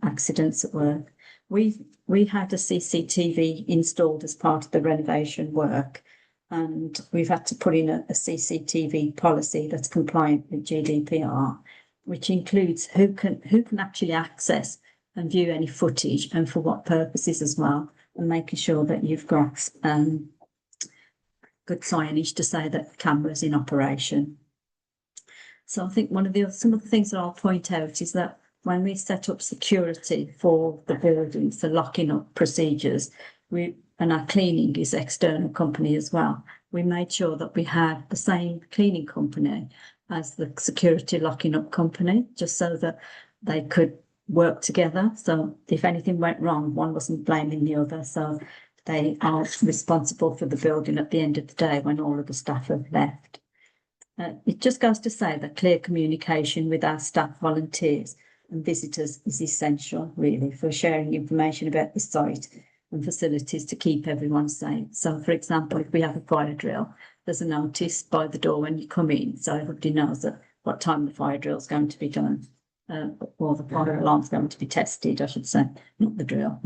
accidents at work. We had a CCTV installed as part of the renovation work. and we've had to put in a CCTV policy that's compliant with GDPR, which includes who can actually access and view any footage and for what purposes as well, and making sure that you've got good signage to say that the camera's in operation. So I think some of the things that I'll point out is that when we set up security for the buildings, the locking up procedures, and our cleaning is external company as well, we made sure that we had the same cleaning company as the security locking up company, just so that they could work together. So if anything went wrong, one wasn't blaming the other. So they are responsible for the building at the end of the day when all of the staff have left. It just goes to say that clear communication with our staff, volunteers and visitors is essential, really, for sharing information about the site and facilities to keep everyone safe. So, for example, if we have a fire drill, there's a notice by the door when you come in, so everybody knows that what time the fire drill is going to be done, or the fire alarm is going to be tested, I should say, not the drill.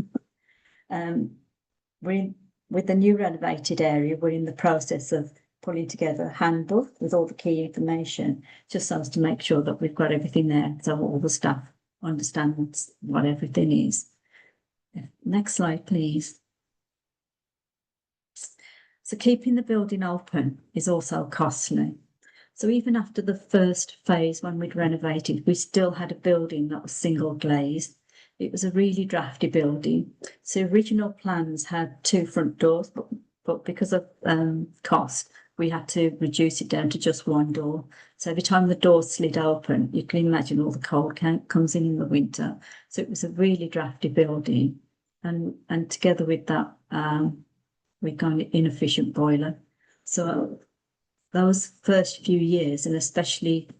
With the new renovated area, we're in the process of pulling together a handbook with all the key information, just so as to make sure that we've got everything there, so all the staff understand what everything is. Next slide, please. So keeping the building open is also costly. So even after the first phase, when we'd renovated, we still had a building that was single glazed. It was a really drafty building. So original plans had 2 front doors, but because of cost, we had to reduce it down to just 1 door. So every time the door slid open, you can imagine all the cold comes in the winter. So it was a really drafty building. And together with that, we got an inefficient boiler. So those first few years, and especially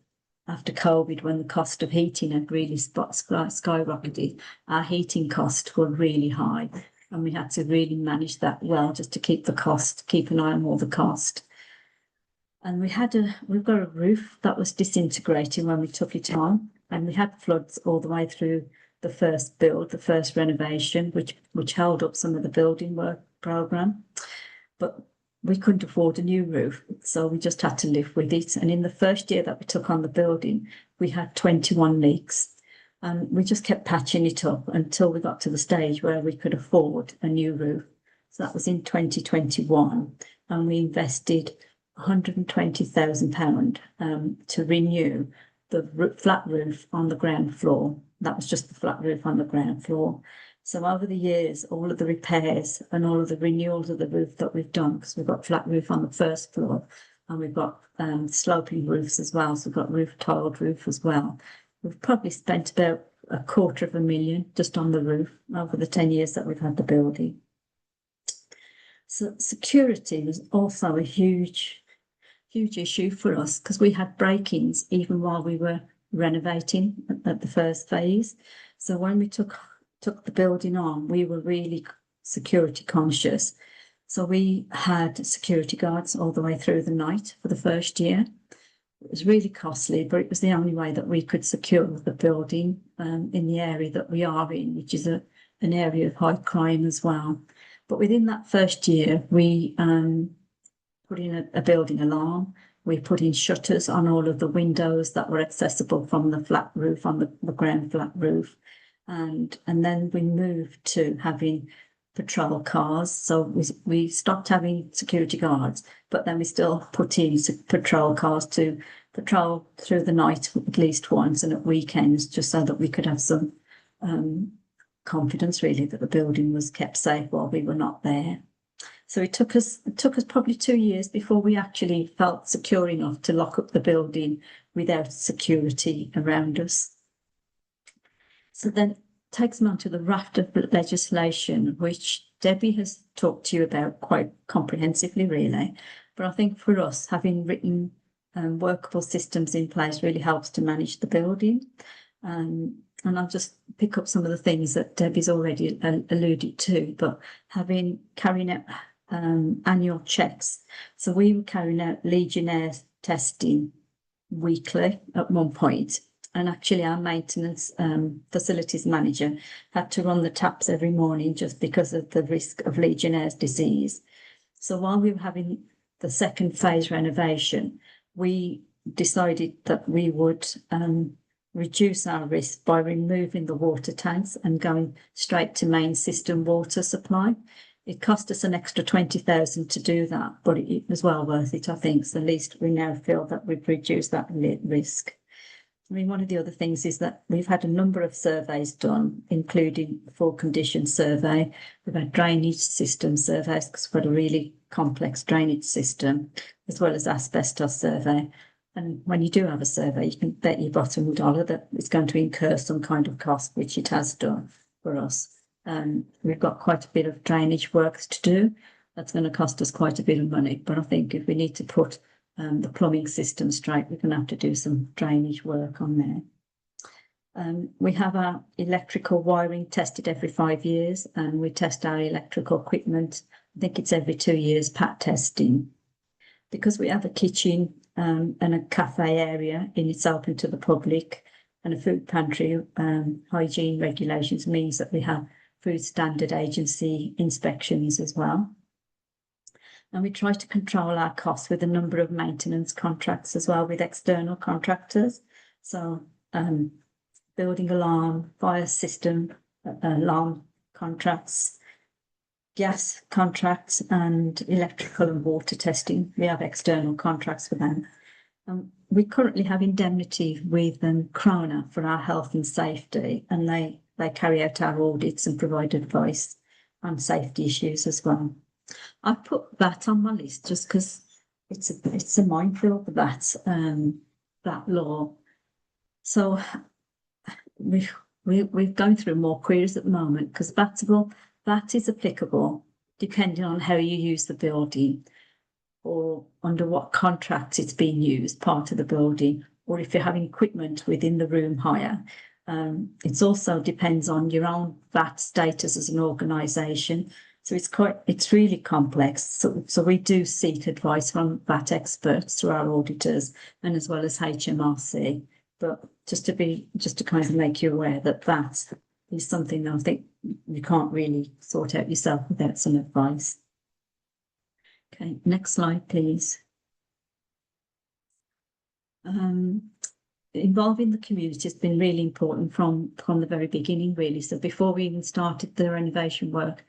after COVID, when the cost of heating had really skyrocketed, our heating costs were really high. And we had to really manage that well, just to keep an eye on all the cost. And we've got a roof that was disintegrating when we took it on, and we had floods all the way through the first build, the first renovation, which held up some of the building work programme. But we couldn't afford a new roof, so we just had to live with it. And in the first year that we took on the building, we had 21 leaks. And we just kept patching it up until we got to the stage where we could afford a new roof. So that was in 2021, and we invested £120,000 to renew the flat roof on the ground floor. That was just the flat roof on the ground floor. So over the years, all of the repairs and all of the renewals of the roof that we've done, because we've got flat roof on the first floor, and we've got sloping roofs as well, so we've got tiled roof as well. We've probably spent about £250,000 just on the roof over the 10 years that we've had the building. So security was also a huge issue for us, because we had break-ins even while we were renovating at the first phase. So when we took the building on, we were really security conscious. So we had security guards all the way through the night for the first year. It was really costly, but it was the only way that we could secure the building in the area that we are in, which is an area of high crime as well. But within that first year, we put in a building alarm. We put in shutters on all of the windows that were accessible from the flat roof, on the ground flat roof. And then we moved to having patrol cars. So we stopped having security guards, but then we still put in patrol cars to patrol through the night at least once, and at weekends, just so that we could have some confidence, really, that the building was kept safe while we were not there. So it took us probably 2 years before we actually felt secure enough to lock up the building without security around us. So then it takes me on to the raft of legislation, which Debbie has talked to you about quite comprehensively, really. But I think for us, having written workable systems in place really helps to manage the building. And I'll just pick up some of the things that Debbie's already alluded to, but carrying out annual checks. So we were carrying out Legionnaire testing weekly at one point, and actually our maintenance facilities manager had to run the taps every morning just because of the risk of Legionnaire's disease. So while we were having the second phase renovation, we decided that we would reduce our risk by removing the water tanks and going straight to main system water supply. It cost us an extra 20,000 to do that, but it was well worth it, I think. So at least we now feel that we've reduced that risk. I mean, one of the other things is that we've had a number of surveys done, including the full condition survey. We've had drainage system surveys because we've got a really complex drainage system, as well as asbestos survey. And when you do have a survey, you can bet your bottom dollar that it's going to incur some kind of cost, which it has done for us. We've got quite a bit of drainage works to do. That's going to cost us quite a bit of money. But I think if we need to put the plumbing system straight, we're going to have to do some drainage work on there. We have our electrical wiring tested every 5 years, and we test our electrical equipment. I think it's every 2 years, pat testing. Because we have a kitchen and a cafe area and it's open to the public, and a food pantry, hygiene regulations means that we have Food Standard Agency inspections as well. And we try to control our costs with a number of maintenance contracts as well with external contractors. So building alarm, fire system alarm contracts, gas contracts, and electrical and water testing. We have external contracts for them. We currently have indemnity with Krona for our health and safety, and they carry out our audits and provide advice on safety issues as well. I put that on my list just because it's a minefield, that law. So we're going through more queries at the moment because that is applicable depending on how you use the building or under what contract it's being used, part of the building, or if you're having equipment within the room hire. It also depends on your own VAT status as an organisation. So it's really complex. So we do seek advice from VAT experts through our auditors and as well as HMRC. But just to kind of make you aware that is something that I think you can't really sort out yourself without some advice. Okay, next slide, please. Involving the community has been really important from the very beginning, really. So before we even started the renovation work,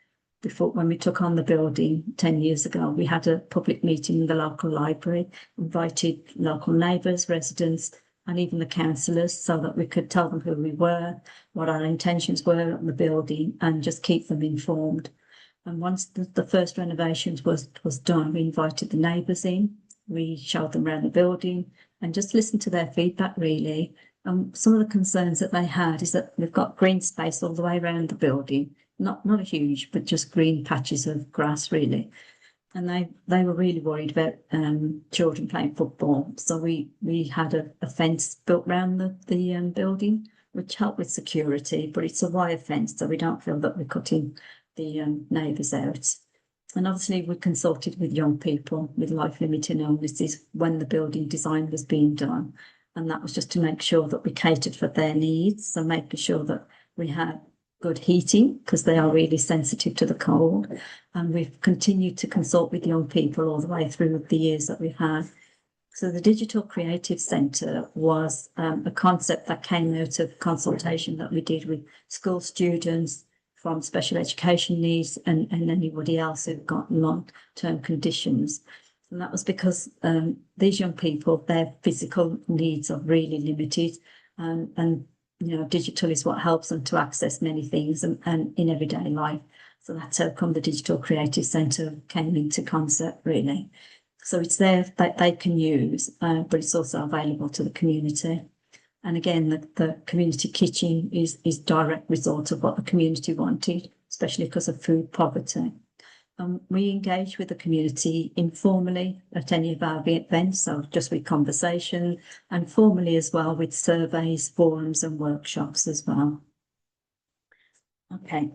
when we took on the building 10 years ago, we had a public meeting in the local library, invited local neighbours, residents, and even the councillors so that we could tell them who we were, what our intentions were on the building, and just keep them informed. And once the first renovations was done, we invited the neighbours in, we showed them around the building and just listened to their feedback, really. Some of the concerns that they had is that we've got green space all the way around the building, not a huge, but just green patches of grass, really. And they were really worried about children playing football. So we had a fence built around the building, which helped with security, but it's a wire fence, so we don't feel that we're cutting the neighbours out. And obviously we consulted with young people with life-limiting illnesses when the building design was being done. And that was just to make sure that we catered for their needs. So making sure that we had good heating because they are really sensitive to the cold. And we've continued to consult with young people all the way through the years that we've had. So the Digital Creative Centre was a concept that came out of consultation that we did with school students from special education needs and anybody else who've got long-term conditions. And that was because these young people, their physical needs are really limited, and you know, digital is what helps them to access many things and in everyday life. So that's how come the Digital Creative Centre came into concept, really. So it's there that they can use, but it's also available to the community. And again, the community kitchen is direct result of what the community wanted, especially because of food poverty. We engage with the community informally at any of our events, so just with conversation, and formally as well with surveys, forums and workshops as well. Okay,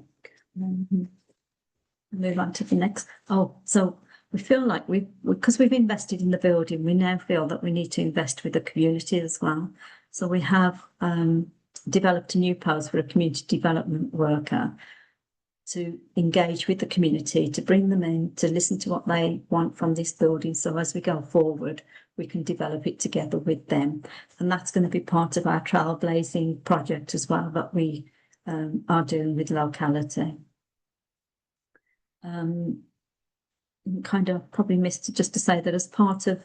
move on to the next. So we feel like because we've invested in the building, we now feel that we need to invest with the community as well. So we have developed a new post for a community development worker to engage with the community, to bring them in, to listen to what they want from this building. So as we go forward, we can develop it together with them. And that's going to be part of our trailblazing project as well that we are doing with Locality. Kind of probably missed just to say that as part of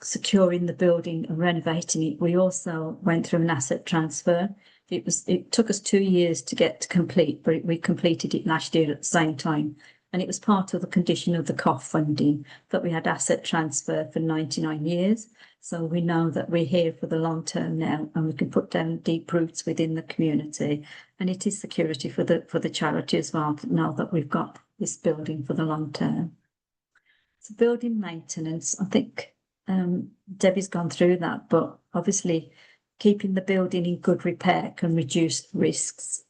securing the building and renovating it, we also went through an asset transfer. It took us 2 years to get to complete, but we completed it last year at the same time. And it was part of the condition of the COF funding that we had asset transfer for 99 years. So we know that we're here for the long term now, and we can put down deep roots within the community. And it is security for the charity as well, to know that we've got this building for the long term. So building maintenance, I think Debbie's gone through that, but obviously keeping the building in good repair can reduce risks.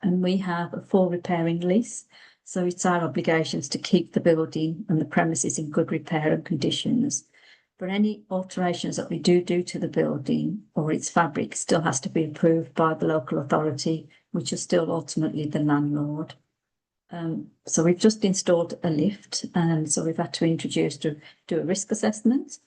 And we have a full repairing lease, so it's our obligations to keep the building and the premises in good repair and conditions. But any alterations that we do to the building or its fabric still has to be approved by the local authority, which is still ultimately the landlord. So we've just installed a lift, and so we've had to do a risk assessment.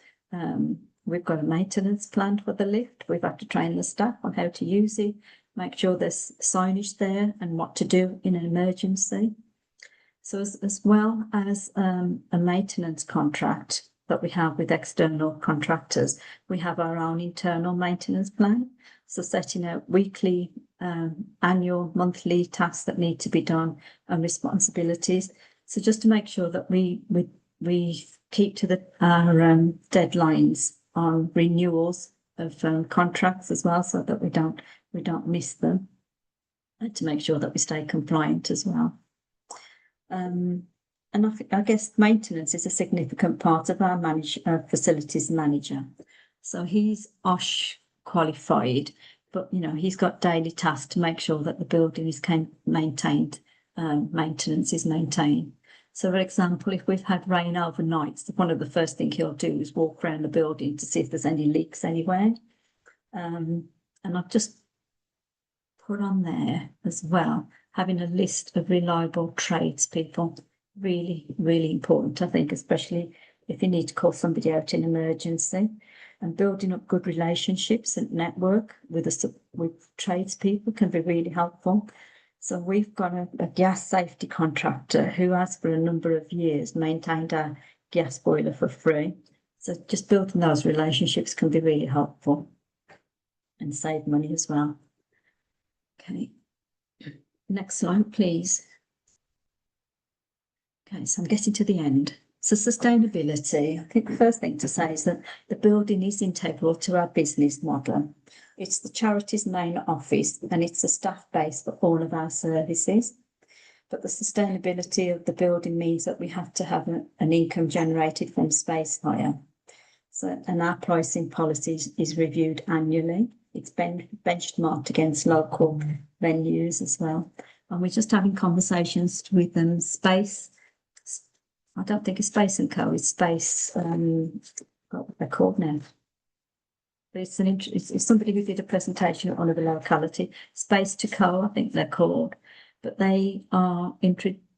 We've got a maintenance plan for the lift. We've had to train the staff on how to use it, make sure there's signage there and what to do in an emergency. So as well as a maintenance contract that we have with external contractors, we have our own internal maintenance plan. So setting out weekly, annual, monthly tasks that need to be done and responsibilities. So just to make sure that we keep to our deadlines on renewals of contracts as well, so that we don't miss them, and to make sure that we stay compliant as well. And I guess maintenance is a significant part of our facilities manager. So he's OSH qualified, but he's got daily tasks to make sure that the building is maintained, maintenance is maintained. So, for example, if we've had rain overnight, one of the first things he'll do is walk around the building to see if there's any leaks anywhere. And I've just put on there as well, having a list of reliable tradespeople. Really, really important, I think, especially if you need to call somebody out in emergency, and building up good relationships and network with tradespeople can be really helpful. So we've got a gas safety contractor who has for a number of years maintained our gas boiler for free. So just building those relationships can be really helpful and save money as well. Okay, next slide, please. Okay, so I'm getting to the end. So sustainability, I think the first thing to say is that the building is integral to our business model. It's the charity's main office and it's the staff base for all of our services. But the sustainability of the building means that we have to have an income generated from space hire. So, and our pricing policy is reviewed annually. It's benchmarked against local venues as well. And we're just having conversations with them. Space, I don't think it's Space & Co, it's Space, what they're called now. But it's somebody who did a presentation on the Locality, Space & Co, I think they're called. But they are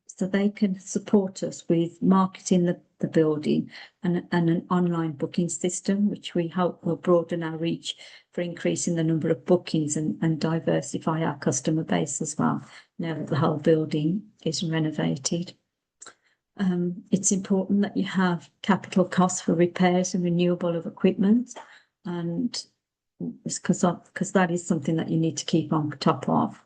so they can support us with marketing the building and an online booking system, which we hope will broaden our reach for increasing the number of bookings and diversify our customer base as well, now that the whole building is renovated. It's important that you have capital costs for repairs and renewal of equipment, and because that is something that you need to keep on top of.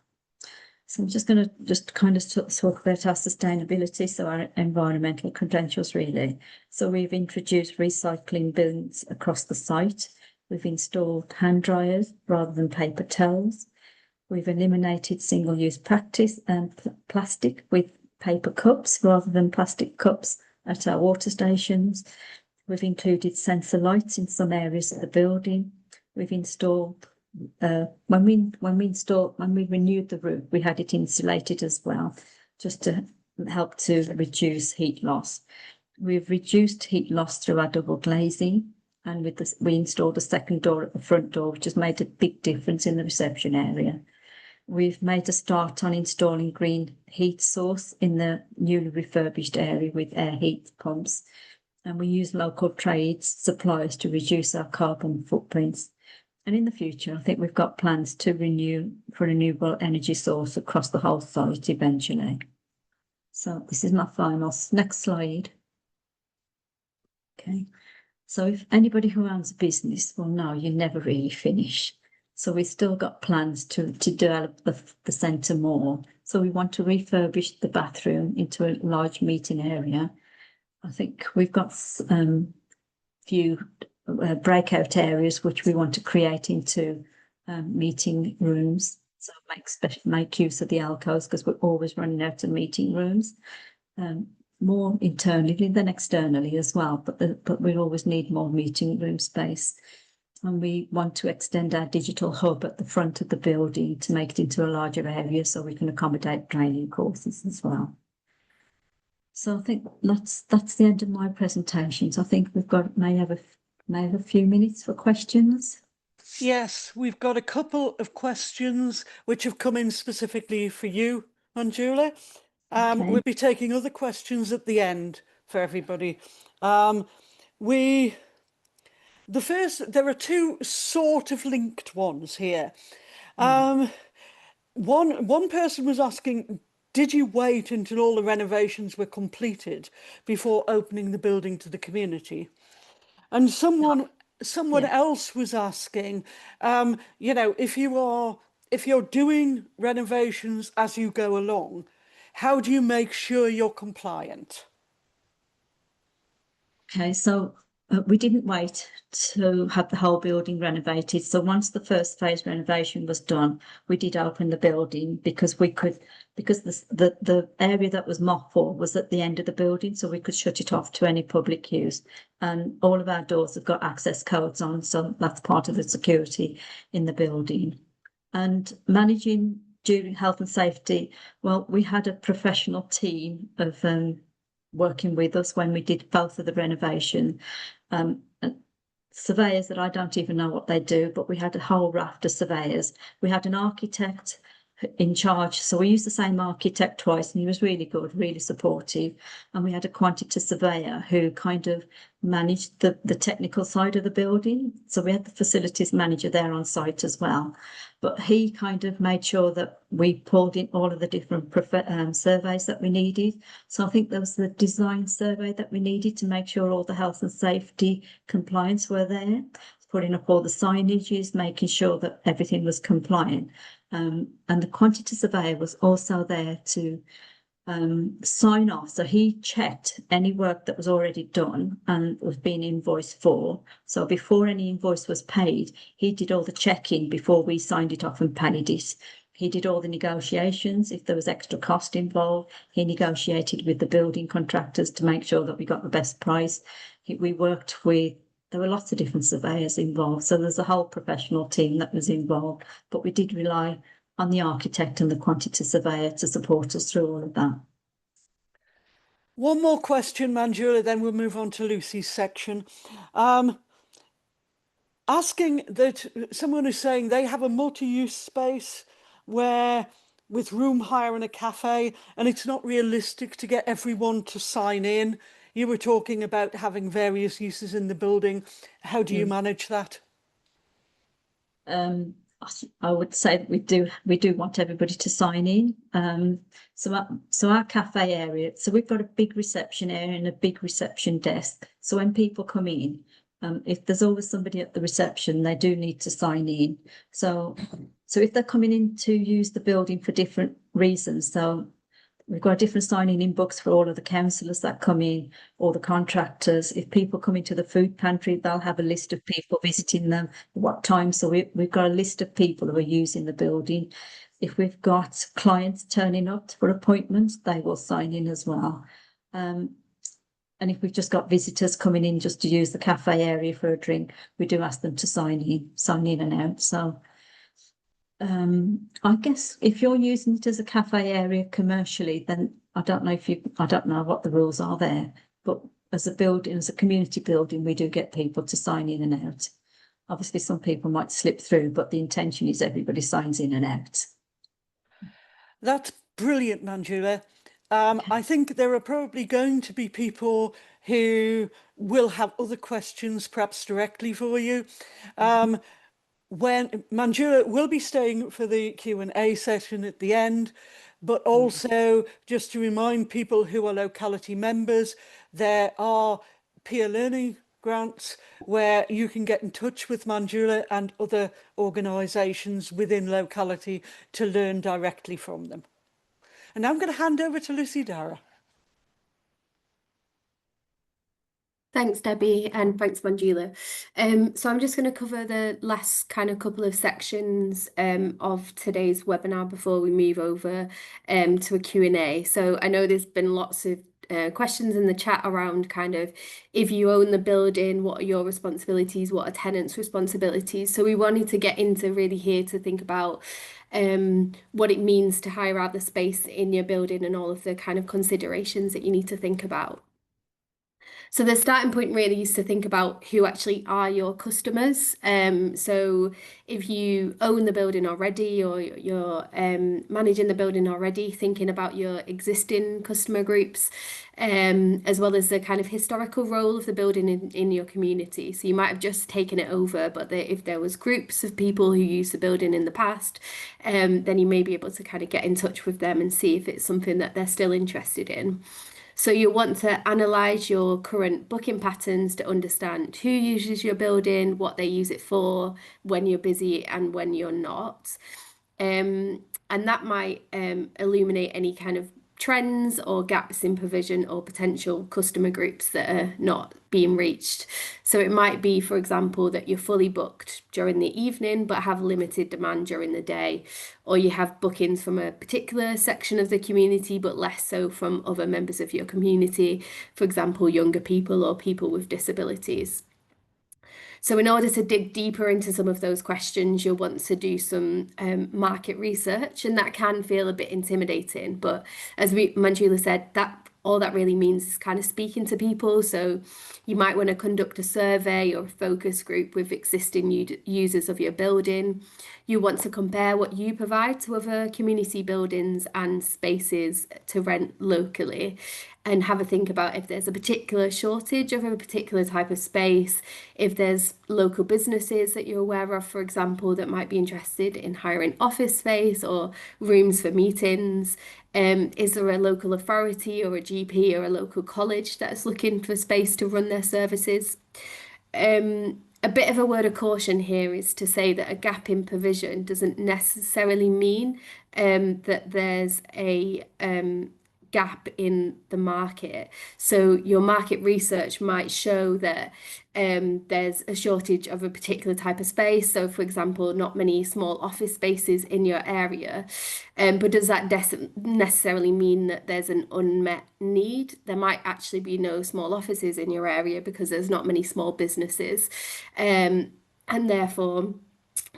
So I'm just going to kind of talk about our sustainability, so our environmental credentials really. So we've introduced recycling bins across the site. We've installed hand dryers rather than paper towels. We've eliminated single-use practice and plastic with paper cups rather than plastic cups at our water stations. We've included sensor lights in some areas of the building. We've installed when we renewed the roof, we had it insulated as well, just to help to reduce heat loss. We've reduced heat loss through our double glazing, and we installed a second door at the front door, which has made a big difference in the reception area. We've made a start on installing green heat source in the newly refurbished area with air heat pumps. And we use local trades suppliers to reduce our carbon footprints. And in the future, I think we've got plans to renew for renewable energy source across the whole site eventually. So this is my final, next slide. Okay, so if anybody who owns a business will know you never really finish. So we've still got plans to develop the centre more. So we want to refurbish the bathroom into a large meeting area. I think we've got few breakout areas which we want to create into meeting rooms. So make use of the alcoves because we're always running out of meeting rooms, more internally than externally as well. But we always need more meeting room space. And we want to extend our digital hub at the front of the building to make it into a larger area so we can accommodate training courses as well. So I think that's the end of my presentation. So I think we've got may have a few minutes for questions. Yes, we've got a couple of questions which have come in specifically for you, Manjula. Okay. We'll be taking other questions at the end for everybody. There are two sort of linked ones here. One person was asking, did you wait until all the renovations were completed before opening the building to the community? And someone else was asking, if you're doing renovations as you go along, how do you make sure you're compliant? Okay, so we didn't wait to have the whole building renovated. So once the first phase renovation was done, we did open the building because the area that was mothballed was at the end of the building, so we could shut it off to any public use. And all of our doors have got access codes on, so that's part of the security in the building. And managing during health and safety, well, we had a professional team of working with us when we did both of the renovation. Surveyors that I don't even know what they do, but we had a whole raft of surveyors. We had an architect in charge, so we used the same architect twice, and he was really good, really supportive. And we had a quantity surveyor who kind of managed the technical side of the building. So we had the facilities manager there on site as well, but he kind of made sure that we pulled in all of the different surveys that we needed. So I think there was the design survey that we needed to make sure all the health and safety compliance were there, putting up all the signages, making sure that everything was compliant. And the quantity surveyor was also there to sign off. So he checked any work that was already done and was being invoiced for. So before any invoice was paid, he did all the checking before we signed it off and paid it. He did all the negotiations. If there was extra cost involved, he negotiated with the building contractors to make sure that we got the best price. We worked with, there were lots of different surveyors involved. So there's a whole professional team that was involved, but we did rely on the architect and the quantity surveyor to support us through all of that. One more question, Manjula, then we'll move on to Lucy's section. Asking that someone is saying they have a multi-use space where with room hire and a cafe, and it's not realistic to get everyone to sign in. You were talking about having various uses in the building. How do you manage that? I would say that we do want everybody to sign in. So our cafe area, so we've got a big reception area and a big reception desk. So when people come in, if there's always somebody at the reception, they do need to sign in. So if they're coming in to use the building for different reasons, so we've got a different signing in books for all of the councillors that come in, or the contractors. If people come into the food pantry, they'll have a list of people visiting them, what time. So we've got a list of people who are using the building. If we've got clients turning up for appointments, they will sign in as well. And if we've just got visitors coming in just to use the cafe area for a drink, we do ask them to sign in and out. So I guess if you're using it as a cafe area commercially, then I don't know what the rules are there, but as a building, as a community building, we do get people to sign in and out. Obviously some people might slip through, but the intention is everybody signs in and out. That's brilliant, Manjula. I think there are probably going to be people who will have other questions, perhaps directly for you. When Manjula will be staying for the Q&A session at the end, but also just to remind people who are Locality members, there are peer learning grants where you can get in touch with Manjula and other organisations within Locality to learn directly from them. And now I'm going to hand over to Lucy Dara. Thanks, Debbie, and thanks, Manjula. So I'm just going to cover the last kind of couple of sections of today's webinar before we move over to a Q&A. So I know there's been lots of questions in the chat around kind of, if you own the building, what are your responsibilities? What are tenants' responsibilities? So we wanted to get into really here to think about what it means to hire out the space in your building and all of the kind of considerations that you need to think about. So the starting point really is to think about who actually are your customers. So if you own the building already, or you're managing the building already, thinking about your existing customer groups, as well as the kind of historical role of the building in your community. So you might have just taken it over, but if there was groups of people who used the building in the past, then you may be able to kind of get in touch with them and see if it's something that they're still interested in. So you want to analyse your current booking patterns to understand who uses your building, what they use it for, when you're busy and when you're not. And that might illuminate any kind of trends or gaps in provision or potential customer groups that are not being reached. So it might be, for example, that you're fully booked during the evening but have limited demand during the day, or you have bookings from a particular section of the community but less so from other members of your community, for example, younger people or people with disabilities. So in order to dig deeper into some of those questions, you'll want to do some market research, and that can feel a bit intimidating. But as Manjula said, all that really means is kind of speaking to people. So you might want to conduct a survey or a focus group with existing users of your building. You want to compare what you provide to other community buildings and spaces to rent locally, and have a think about if there's a particular shortage of a particular type of space, if there's local businesses that you're aware of, for example, that might be interested in hiring office space or rooms for meetings. Is there a local authority or a GP or a local college that's looking for space to run their services? A bit of a word of caution here is to say that a gap in provision doesn't necessarily mean that there's a gap in the market. So your market research might show that there's a shortage of a particular type of space. So for example, not many small office spaces in your area. But does that necessarily mean that there's an unmet need? There might actually be no small offices in your area because there's not many small businesses. And therefore,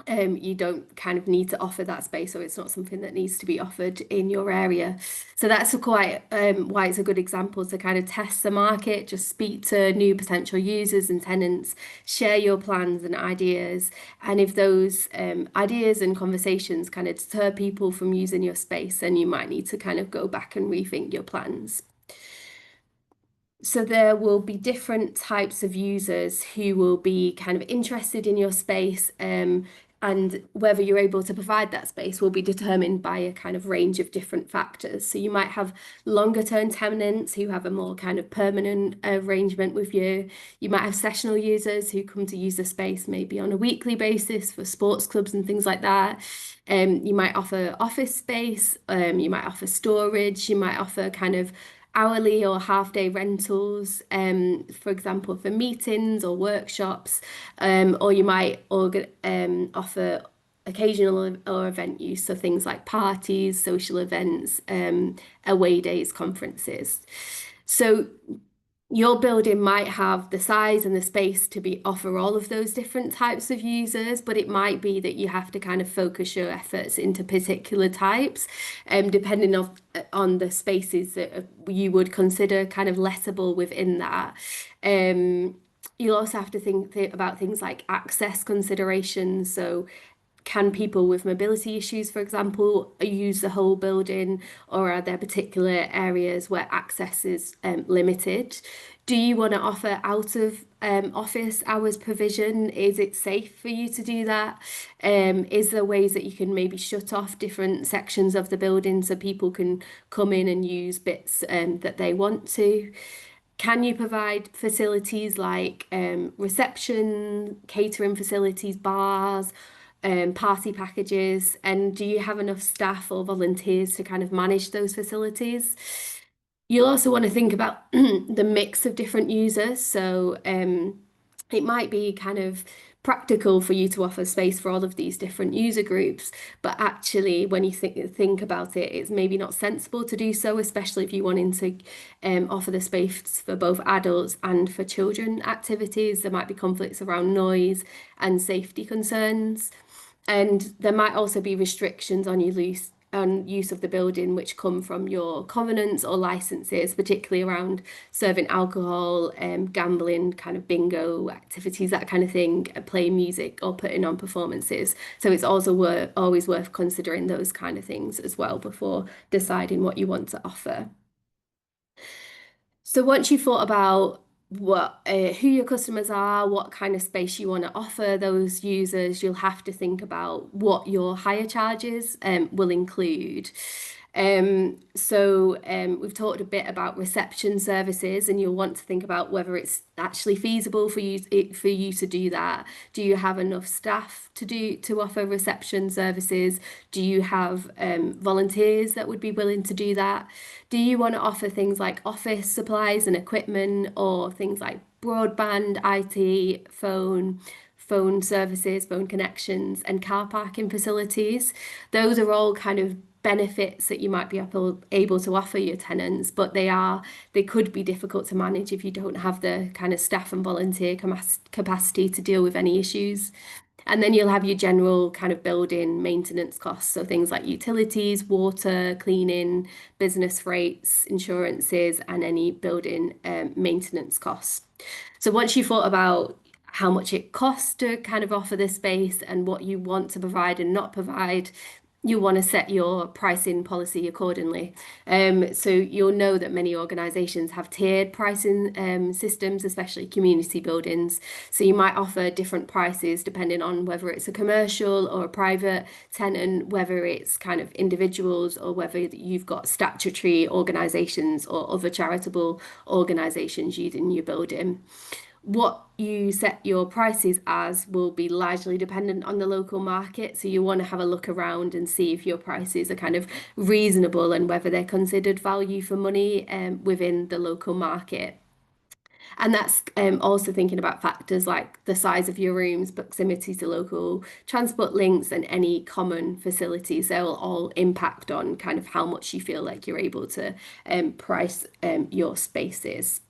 you don't kind of need to offer that space, or it's not something that needs to be offered in your area. So that's quite why it's a good example to kind of test the market, just speak to new potential users and tenants, share your plans and ideas. And if those ideas and conversations kind of deter people from using your space, then you might need to kind of go back and rethink your plans. So there will be different types of users who will be kind of interested in your space, and whether you're able to provide that space will be determined by a kind of range of different factors. So you might have longer term tenants who have a more kind of permanent arrangement with you. You might have sessional users who come to use the space maybe on a weekly basis for sports clubs and things like that. You might offer office space, you might offer storage, you might offer kind of hourly or half-day rentals, for example, for meetings or workshops, or you might offer occasional or event use, so things like parties, social events, away days, conferences. So your building might have the size and the space to offer all of those different types of users, but it might be that you have to kind of focus your efforts into particular types, depending on the spaces that you would consider kind of lettable within that. You'll also have to think about things like access considerations. So can people with mobility issues, for example, use the whole building, or are there particular areas where access is limited? Do you want to offer out of office hours provision? Is it safe for you to do that? Is there ways that you can maybe shut off different sections of the building so people can come in and use bits that they want to? Can you provide facilities like reception, catering facilities, bars, party packages? And do you have enough staff or volunteers to kind of manage those facilities? You'll also want to think about the mix of different users. So it might be kind of practical for you to offer space for all of these different user groups, but actually when you think about it, it's maybe not sensible to do so, especially if you're wanting to offer the space for both adults and for children activities. There might be conflicts around noise and safety concerns, and there might also be restrictions on use of the building which come from your covenants or licenses, particularly around serving alcohol, gambling, kind of bingo activities, that kind of thing, playing music or putting on performances. So it's also always worth considering those kind of things as well before deciding what you want to offer. So once you've thought about who your customers are, what kind of space you want to offer those users, you'll have to think about what your hire charges will include. We've talked a bit about reception services, and you'll want to think about whether it's actually feasible for you to do that. Do you have enough staff to offer reception services? Do you have volunteers that would be willing to do that? Do you want to offer things like office supplies and equipment, or things like broadband, IT, phone services, phone connections, and car parking facilities? Those are all kind of benefits that you might be able to offer your tenants, but they could be difficult to manage if you don't have the kind of staff and volunteer capacity to deal with any issues. And then you'll have your general kind of building maintenance costs, so things like utilities, water, cleaning, business rates, insurances, and any building maintenance costs. So once you've thought about how much it costs to kind of offer this space and what you want to provide and not provide, you want to set your pricing policy accordingly. So you'll know that many organisations have tiered pricing systems, especially community buildings. So you might offer different prices depending on whether it's a commercial or a private tenant, whether it's kind of individuals, or whether you've got statutory organisations or other charitable organisations using your building. What you set your prices as will be largely dependent on the local market. So you want to have a look around and see if your prices are kind of reasonable and whether they're considered value for money within the local market. And that's also thinking about factors like the size of your rooms, proximity to local transport links, and any common facilities. They'll all impact on kind of how much you feel like you're able to price your spaces.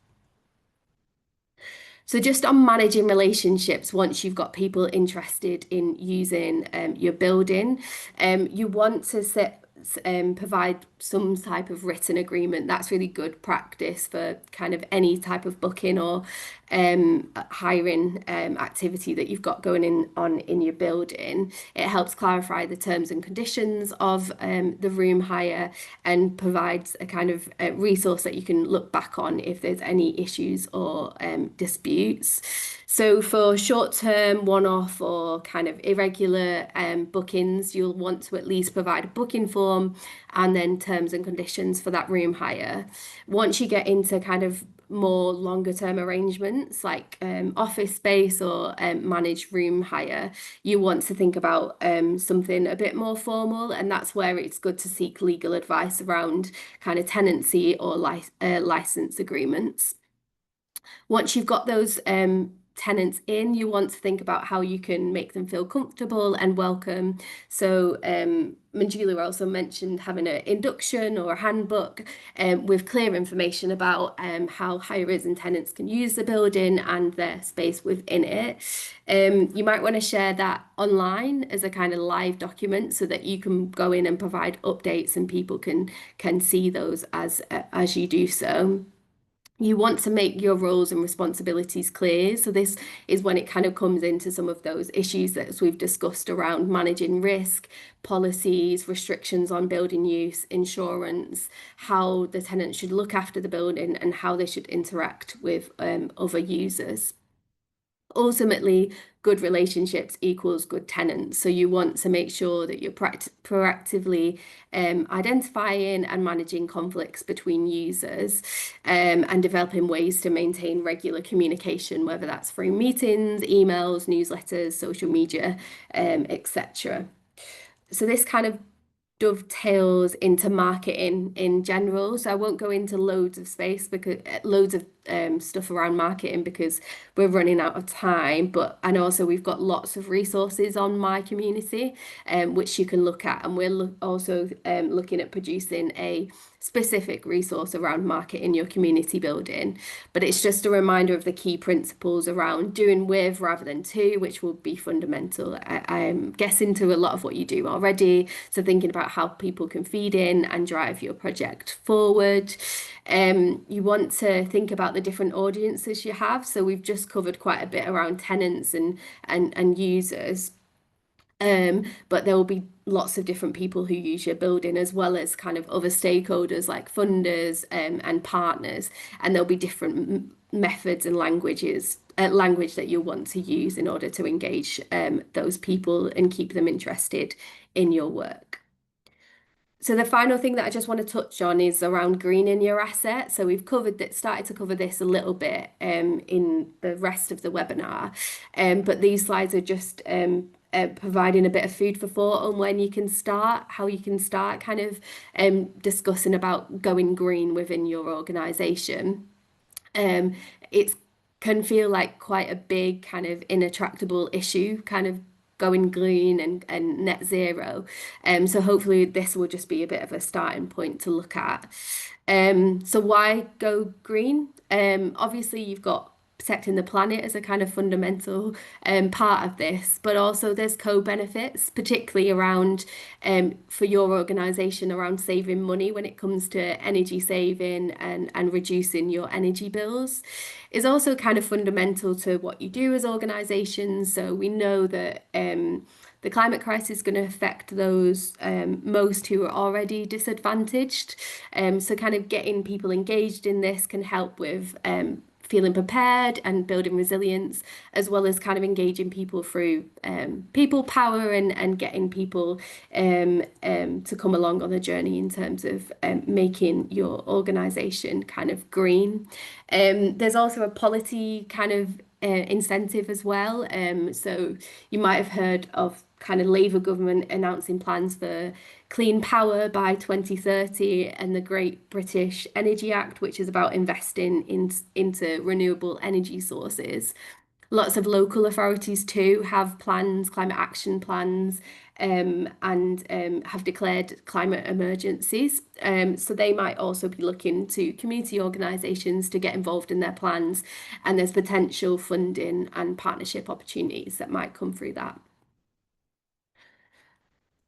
So just on managing relationships, once you've got people interested in using your building, you want to provide some type of written agreement. That's really good practice for kind of any type of booking or hiring activity that you've got going on in your building. It helps clarify the terms and conditions of the room hire, and provides a kind of resource that you can look back on if there's any issues or disputes. So for short-term, one-off, or kind of irregular bookings, you'll want to at least provide a booking form and then terms and conditions for that room hire. Once you get into kind of more longer term arrangements like office space or managed room hire, you want to think about something a bit more formal, and that's where it's good to seek legal advice around kind of tenancy or license agreements. Once you've got those tenants in, you want to think about how you can make them feel comfortable and welcome. So Manjula also mentioned having an induction or a handbook with clear information about how hirers and tenants can use the building and their space within it. You might want to share that online as a kind of live document so that you can go in and provide updates and people can see those as you do so. You want to make your roles and responsibilities clear. So this is when it kind of comes into some of those issues that we've discussed around managing risk, policies, restrictions on building use, insurance, how the tenant should look after the building and how they should interact with other users. Ultimately, good relationships equals good tenants. So you want to make sure that you're proactively identifying and managing conflicts between users and developing ways to maintain regular communication, whether that's through meetings, emails, newsletters, social media, etc. So this kind of dovetails into marketing in general. So I won't go into loads of space because loads of stuff around marketing because we're running out of time. But and also we've got lots of resources on My Community, which you can look at, and we're also looking at producing a specific resource around marketing your community building. But it's just a reminder of the key principles around doing with rather than to, which will be fundamental. I'm guessing to a lot of what you do already. So thinking about how people can feed in and drive your project forward. You want to think about the different audiences you have. So we've just covered quite a bit around tenants and users. But there will be lots of different people who use your building, as well as kind of other stakeholders like funders and partners, and there'll be different methods and language that you'll want to use in order to engage those people and keep them interested in your work. So the final thing that I just want to touch on is around greening your asset. So we've started to cover this a little bit in the rest of the webinar, but these slides are just providing a bit of food for thought on how you can start kind of discussing about going green within your organisation. It can feel like quite a big kind of intractable issue, kind of going green and net zero. So hopefully this will just be a bit of a starting point to look at. So why go green? Obviously you've got protecting the planet as a kind of fundamental part of this, but also there's co-benefits, particularly around for your organisation around saving money when it comes to energy saving and reducing your energy bills. Is also kind of fundamental to what you do as organisations. So we know that the climate crisis is going to affect those most who are already disadvantaged. So kind of getting people engaged in this can help with feeling prepared and building resilience, as well as kind of engaging people through people power and getting people to come along on the journey in terms of making your organisation kind of green. There's also a policy kind of incentive as well. So you might have heard of kind of Labour government announcing plans for clean power by 2030 and the Great British Energy Act, which is about investing into renewable energy sources. Lots of local authorities too have plans, climate action plans, and have declared climate emergencies. So they might also be looking to community organisations to get involved in their plans, and there's potential funding and partnership opportunities that might come through that.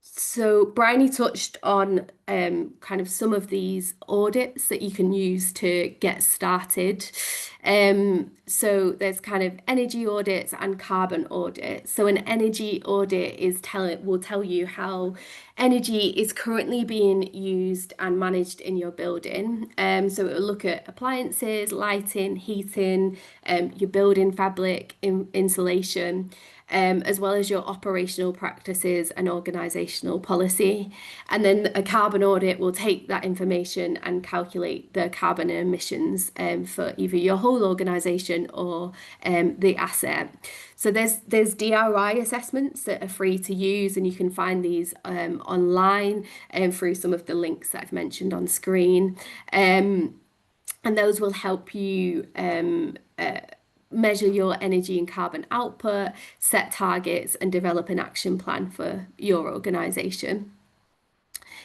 So Bryony touched on kind of some of these audits that you can use to get started. So there's kind of energy audits and carbon audits. So an energy audit will tell you how energy is currently being used and managed in your building. So it will look at appliances, lighting, heating, your building fabric, insulation, as well as your operational practices and organisational policy. And then a carbon audit will take that information and calculate the carbon emissions for either your whole organisation or the asset. So there's DRI assessments that are free to use, and you can find these online through some of the links that I've mentioned on screen. And those will help you measure your energy and carbon output, set targets, and develop an action plan for your organisation.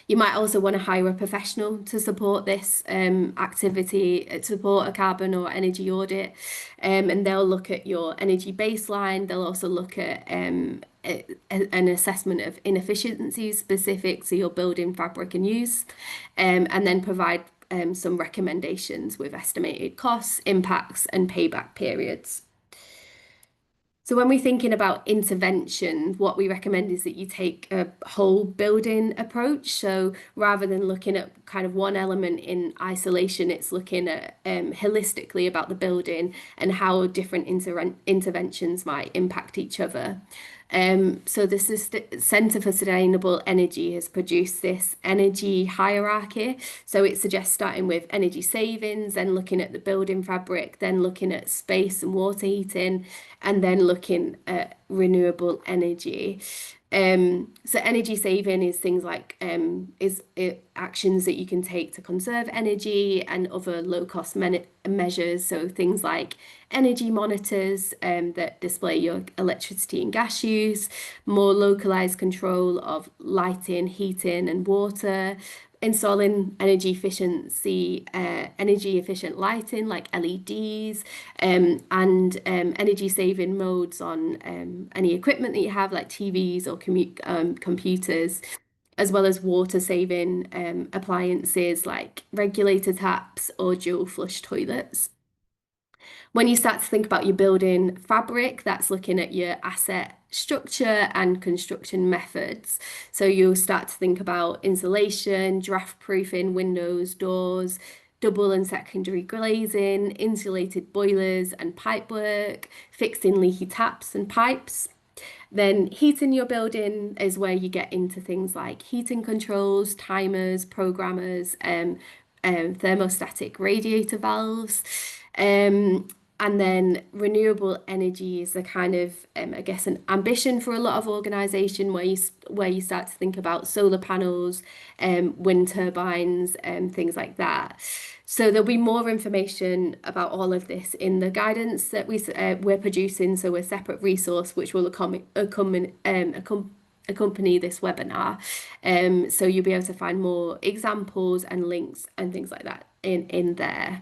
You might also want to hire a professional to support this activity, support a carbon or energy audit, and they'll look at your energy baseline. They'll also look at an assessment of inefficiencies specific to your building fabric and use, and then provide some recommendations with estimated costs, impacts, and payback periods. So when we're thinking about intervention, what we recommend is that you take a whole building approach. So rather than looking at kind of one element in isolation, it's looking at holistically about the building and how different interventions might impact each other. So the Centre for Sustainable Energy has produced this energy hierarchy. So it suggests starting with energy savings, then looking at the building fabric, then looking at space and water heating, and then looking at renewable energy. So energy saving is things like actions that you can take to conserve energy and other low cost measures. So things like energy monitors that display your electricity and gas use, more localized control of lighting, heating and water, installing energy efficient lighting like LEDs, and energy saving modes on any equipment that you have like TVs or computers, as well as water saving appliances like regulator taps or dual flush toilets. When you start to think about your building fabric, that's looking at your asset structure and construction methods. So you'll start to think about insulation, draft proofing, windows, doors, double and secondary glazing, insulated boilers and pipework, fixing leaky taps and pipes. Then heating your building is where you get into things like heating controls, timers, programmers, thermostatic radiator valves. And then renewable energy is a kind of, I guess, an ambition for a lot of organisation where you start to think about solar panels, wind turbines, things like that. So there'll be more information about all of this in the guidance that we're producing. So a separate resource which will accompany this webinar. So you'll be able to find more examples and links and things like that in there.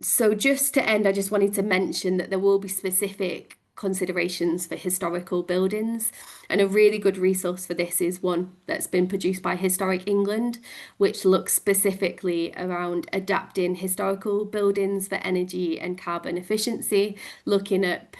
So just to end, I just wanted to mention that there will be specific considerations for historical buildings, and a really good resource for this is one that's been produced by Historic England, which looks specifically around adapting historical buildings for energy and carbon efficiency, looking at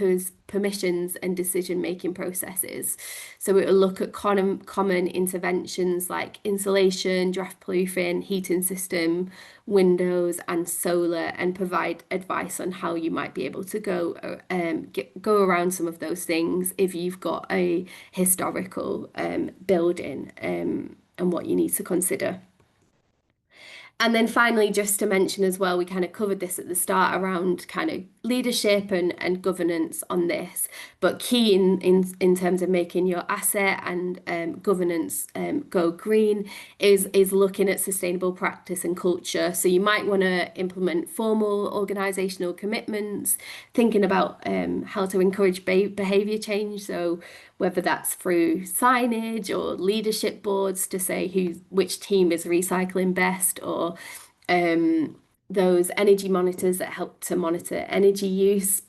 permissions and decision-making processes. So it will look at common interventions like insulation, draft proofing, heating system, windows and solar, and provide advice on how you might be able to go around some of those things if you've got a historical building, and what you need to consider. And then finally, just to mention as well, we kind of covered this at the start around kind of leadership and governance on this, but key in terms of making your asset and governance go green is looking at sustainable practice and culture. So you might want to implement formal organisational commitments, thinking about how to encourage behaviour change. So whether that's through signage or leadership boards to say which team is recycling best, or those energy monitors that help to monitor energy use.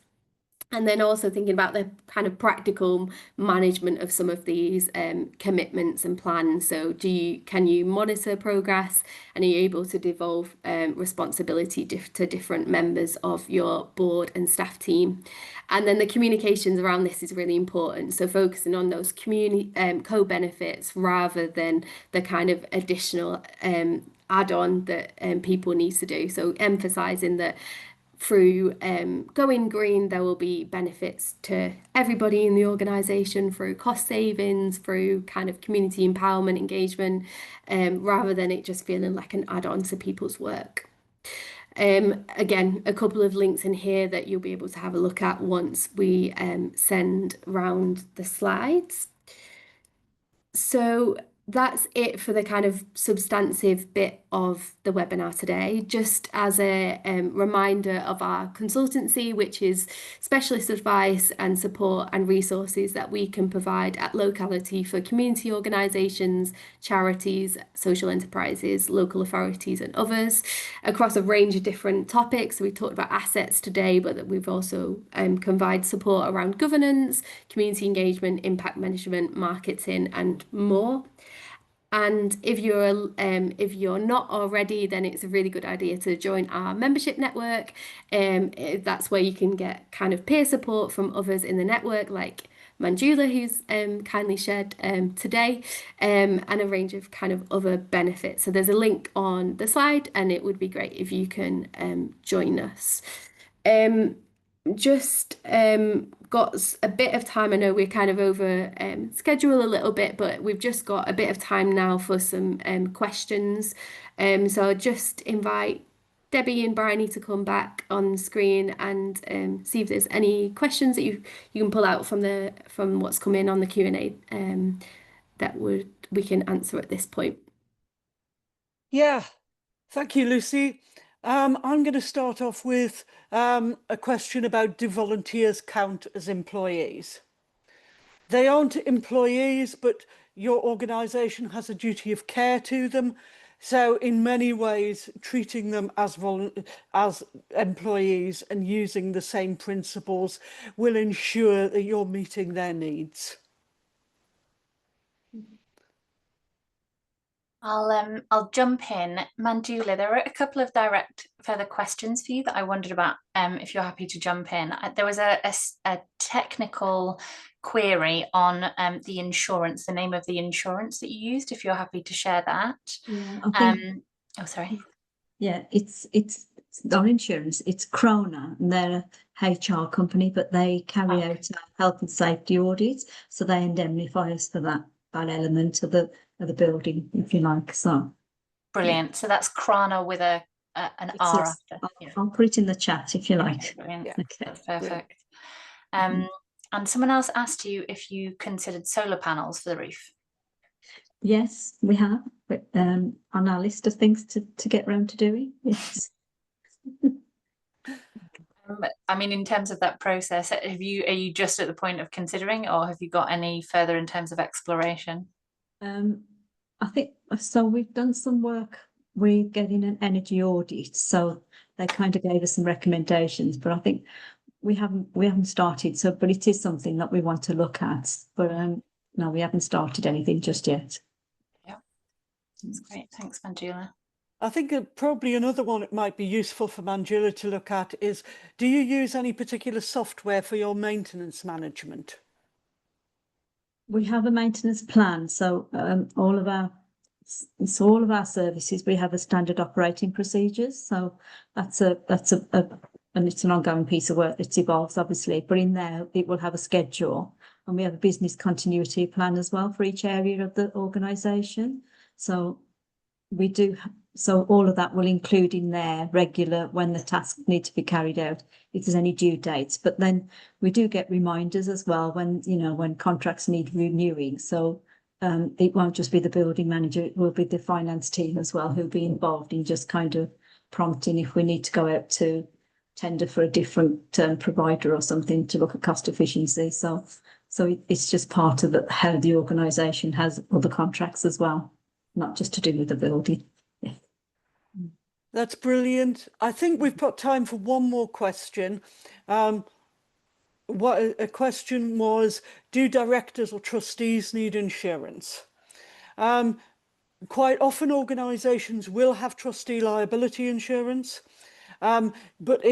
And then also thinking about the kind of practical management of some of these commitments and plans. So can you monitor progress, and are you able to devolve responsibility to different members of your board and staff team? And then the communications around this is really important. So focusing on those community co-benefits rather than the kind of additional add-on that people need to do. So emphasising that through going green, there will be benefits to everybody in the organisation through cost savings, through kind of community empowerment, engagement, rather than it just feeling like an add-on to people's work. Again, a couple of links in here that you'll be able to have a look at once we send round the slides. So that's it for the kind of substantive bit of the webinar today. Just as a reminder of our consultancy, which is specialist advice and support and resources that we can provide at Locality for community organisations, charities, social enterprises, local authorities and others across a range of different topics. So we talked about assets today, but that we've also provide support around governance, community engagement, impact management, marketing and more. And if you're not already, then it's a really good idea to join our membership network. That's where you can get kind of peer support from others in the network, like Manjula, who's kindly shared today, and a range of kind of other benefits. So there's a link on the slide, and it would be great if you can join us. Just got a bit of time. I know we're kind of over schedule a little bit, but we've just got a bit of time now for some questions. So I'll just invite Debbie and Bryony to come back on screen and see if there's any questions that you can pull out from what's come in on the Q&A that we can answer at this point. Yeah, thank you, Lucy. I'm going to start off with a question about, do volunteers count as employees? They aren't employees, but your organisation has a duty of care to them. So in many ways, treating them as employees and using the same principles will ensure that you're meeting their needs. I'll jump in. Manjula, there are a couple of direct further questions for you that I wondered about, if you're happy to jump in. There was a technical query on the insurance, the name of the insurance that you used, if you're happy to share that. Yeah, I think, Oh, sorry. yeah, it's not insurance, it's Krona, and they're a HR company, but they carry out health and safety audits, so they indemnify us for that element of the building, if you like. So Brilliant. So that's Krana with an it R says, after. Yeah. I'll put it in the chat if you Okay, like. brilliant. Yeah. Okay. That's perfect. Mhm. And someone else asked you if you considered solar panels for the roof. Yes, we have, but on our list of things to get round to doing. Yes. I mean, in terms of that process, are you just at the point of considering, or have you got any further in terms of exploration? I think so. We've done some work with getting an energy audit, so they kind of gave us some recommendations, but I think we haven't started. So, but it is something that we want to look at. But no, we haven't started anything just yet. Yeah, that's great. Thanks, Manjula. I think probably another one it might be useful for Manjula to look at is, do you use any particular software for your maintenance management? We have a maintenance plan, so all of our services, we have a standard operating procedures. So that's and it's an ongoing piece of work that evolves, obviously. But in there, it will have a schedule, and we have a business continuity plan as well for each area of the organisation. So we do. So all of that will include in there regular when the tasks need to be carried out, if there's any due dates. But then we do get reminders as well when, when contracts need renewing. So it won't just be the building manager, it will be the finance team as well who'll be involved in just kind of prompting if we need to go out to tender for a different provider or something to look at cost efficiency. So it's just part of how the organisation has other contracts as well, not just to do with the building. That's brilliant. I think we've got time for one more question. What a question was, do directors or trustees need insurance? Quite often organisations will have trustee liability insurance, but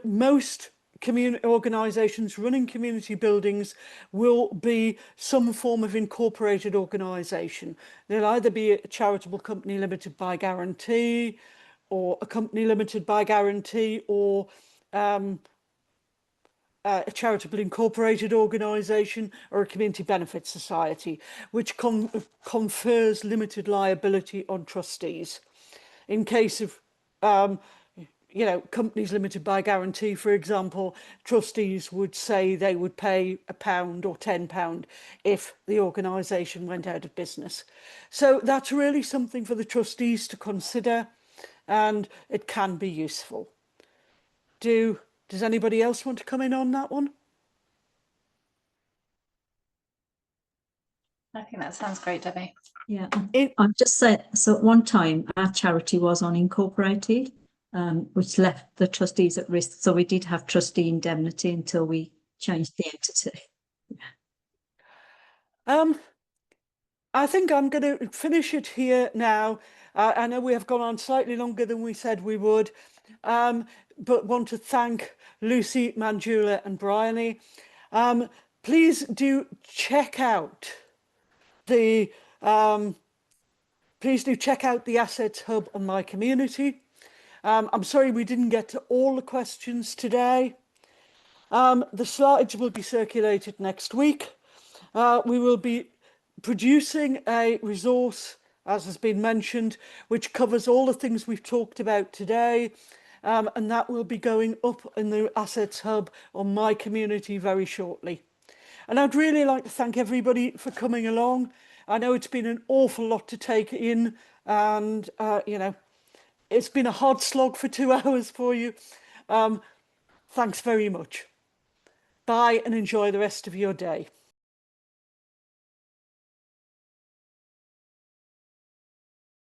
most community organisations running community buildings will be some form of incorporated organisation. They'll either be a charitable company limited by guarantee, or a company limited by guarantee, or a charitable incorporated organisation, or a community benefit society, which confers limited liability on trustees. In case of companies limited by guarantee, for example, trustees would say they would pay £1 or £10 if the organisation went out of business. So that's really something for the trustees to consider, and it can be useful. Does anybody else want to come in on that one? I think that sounds great, Debbie. Yeah, I'll just say, so at one time our charity was unincorporated, which left the trustees at risk. So we did have trustee indemnity until we changed the entity. I think I'm going to finish it here now. I know we have gone on slightly longer than we said we would, but want to thank Lucy, Manjula and Bryony. Please do check out the Assets Hub on My Community. I'm sorry we didn't get to all the questions today. The slides will be circulated next week. We will be producing a resource, as has been mentioned, which covers all the things we've talked about today. And that will be going up in the Assets Hub on My Community very shortly. And I'd really like to thank everybody for coming along. I know it's been an awful lot to take in, and you know, it's been a hard slog for 2 hours for you. Thanks very much. Bye and enjoy the rest of your day.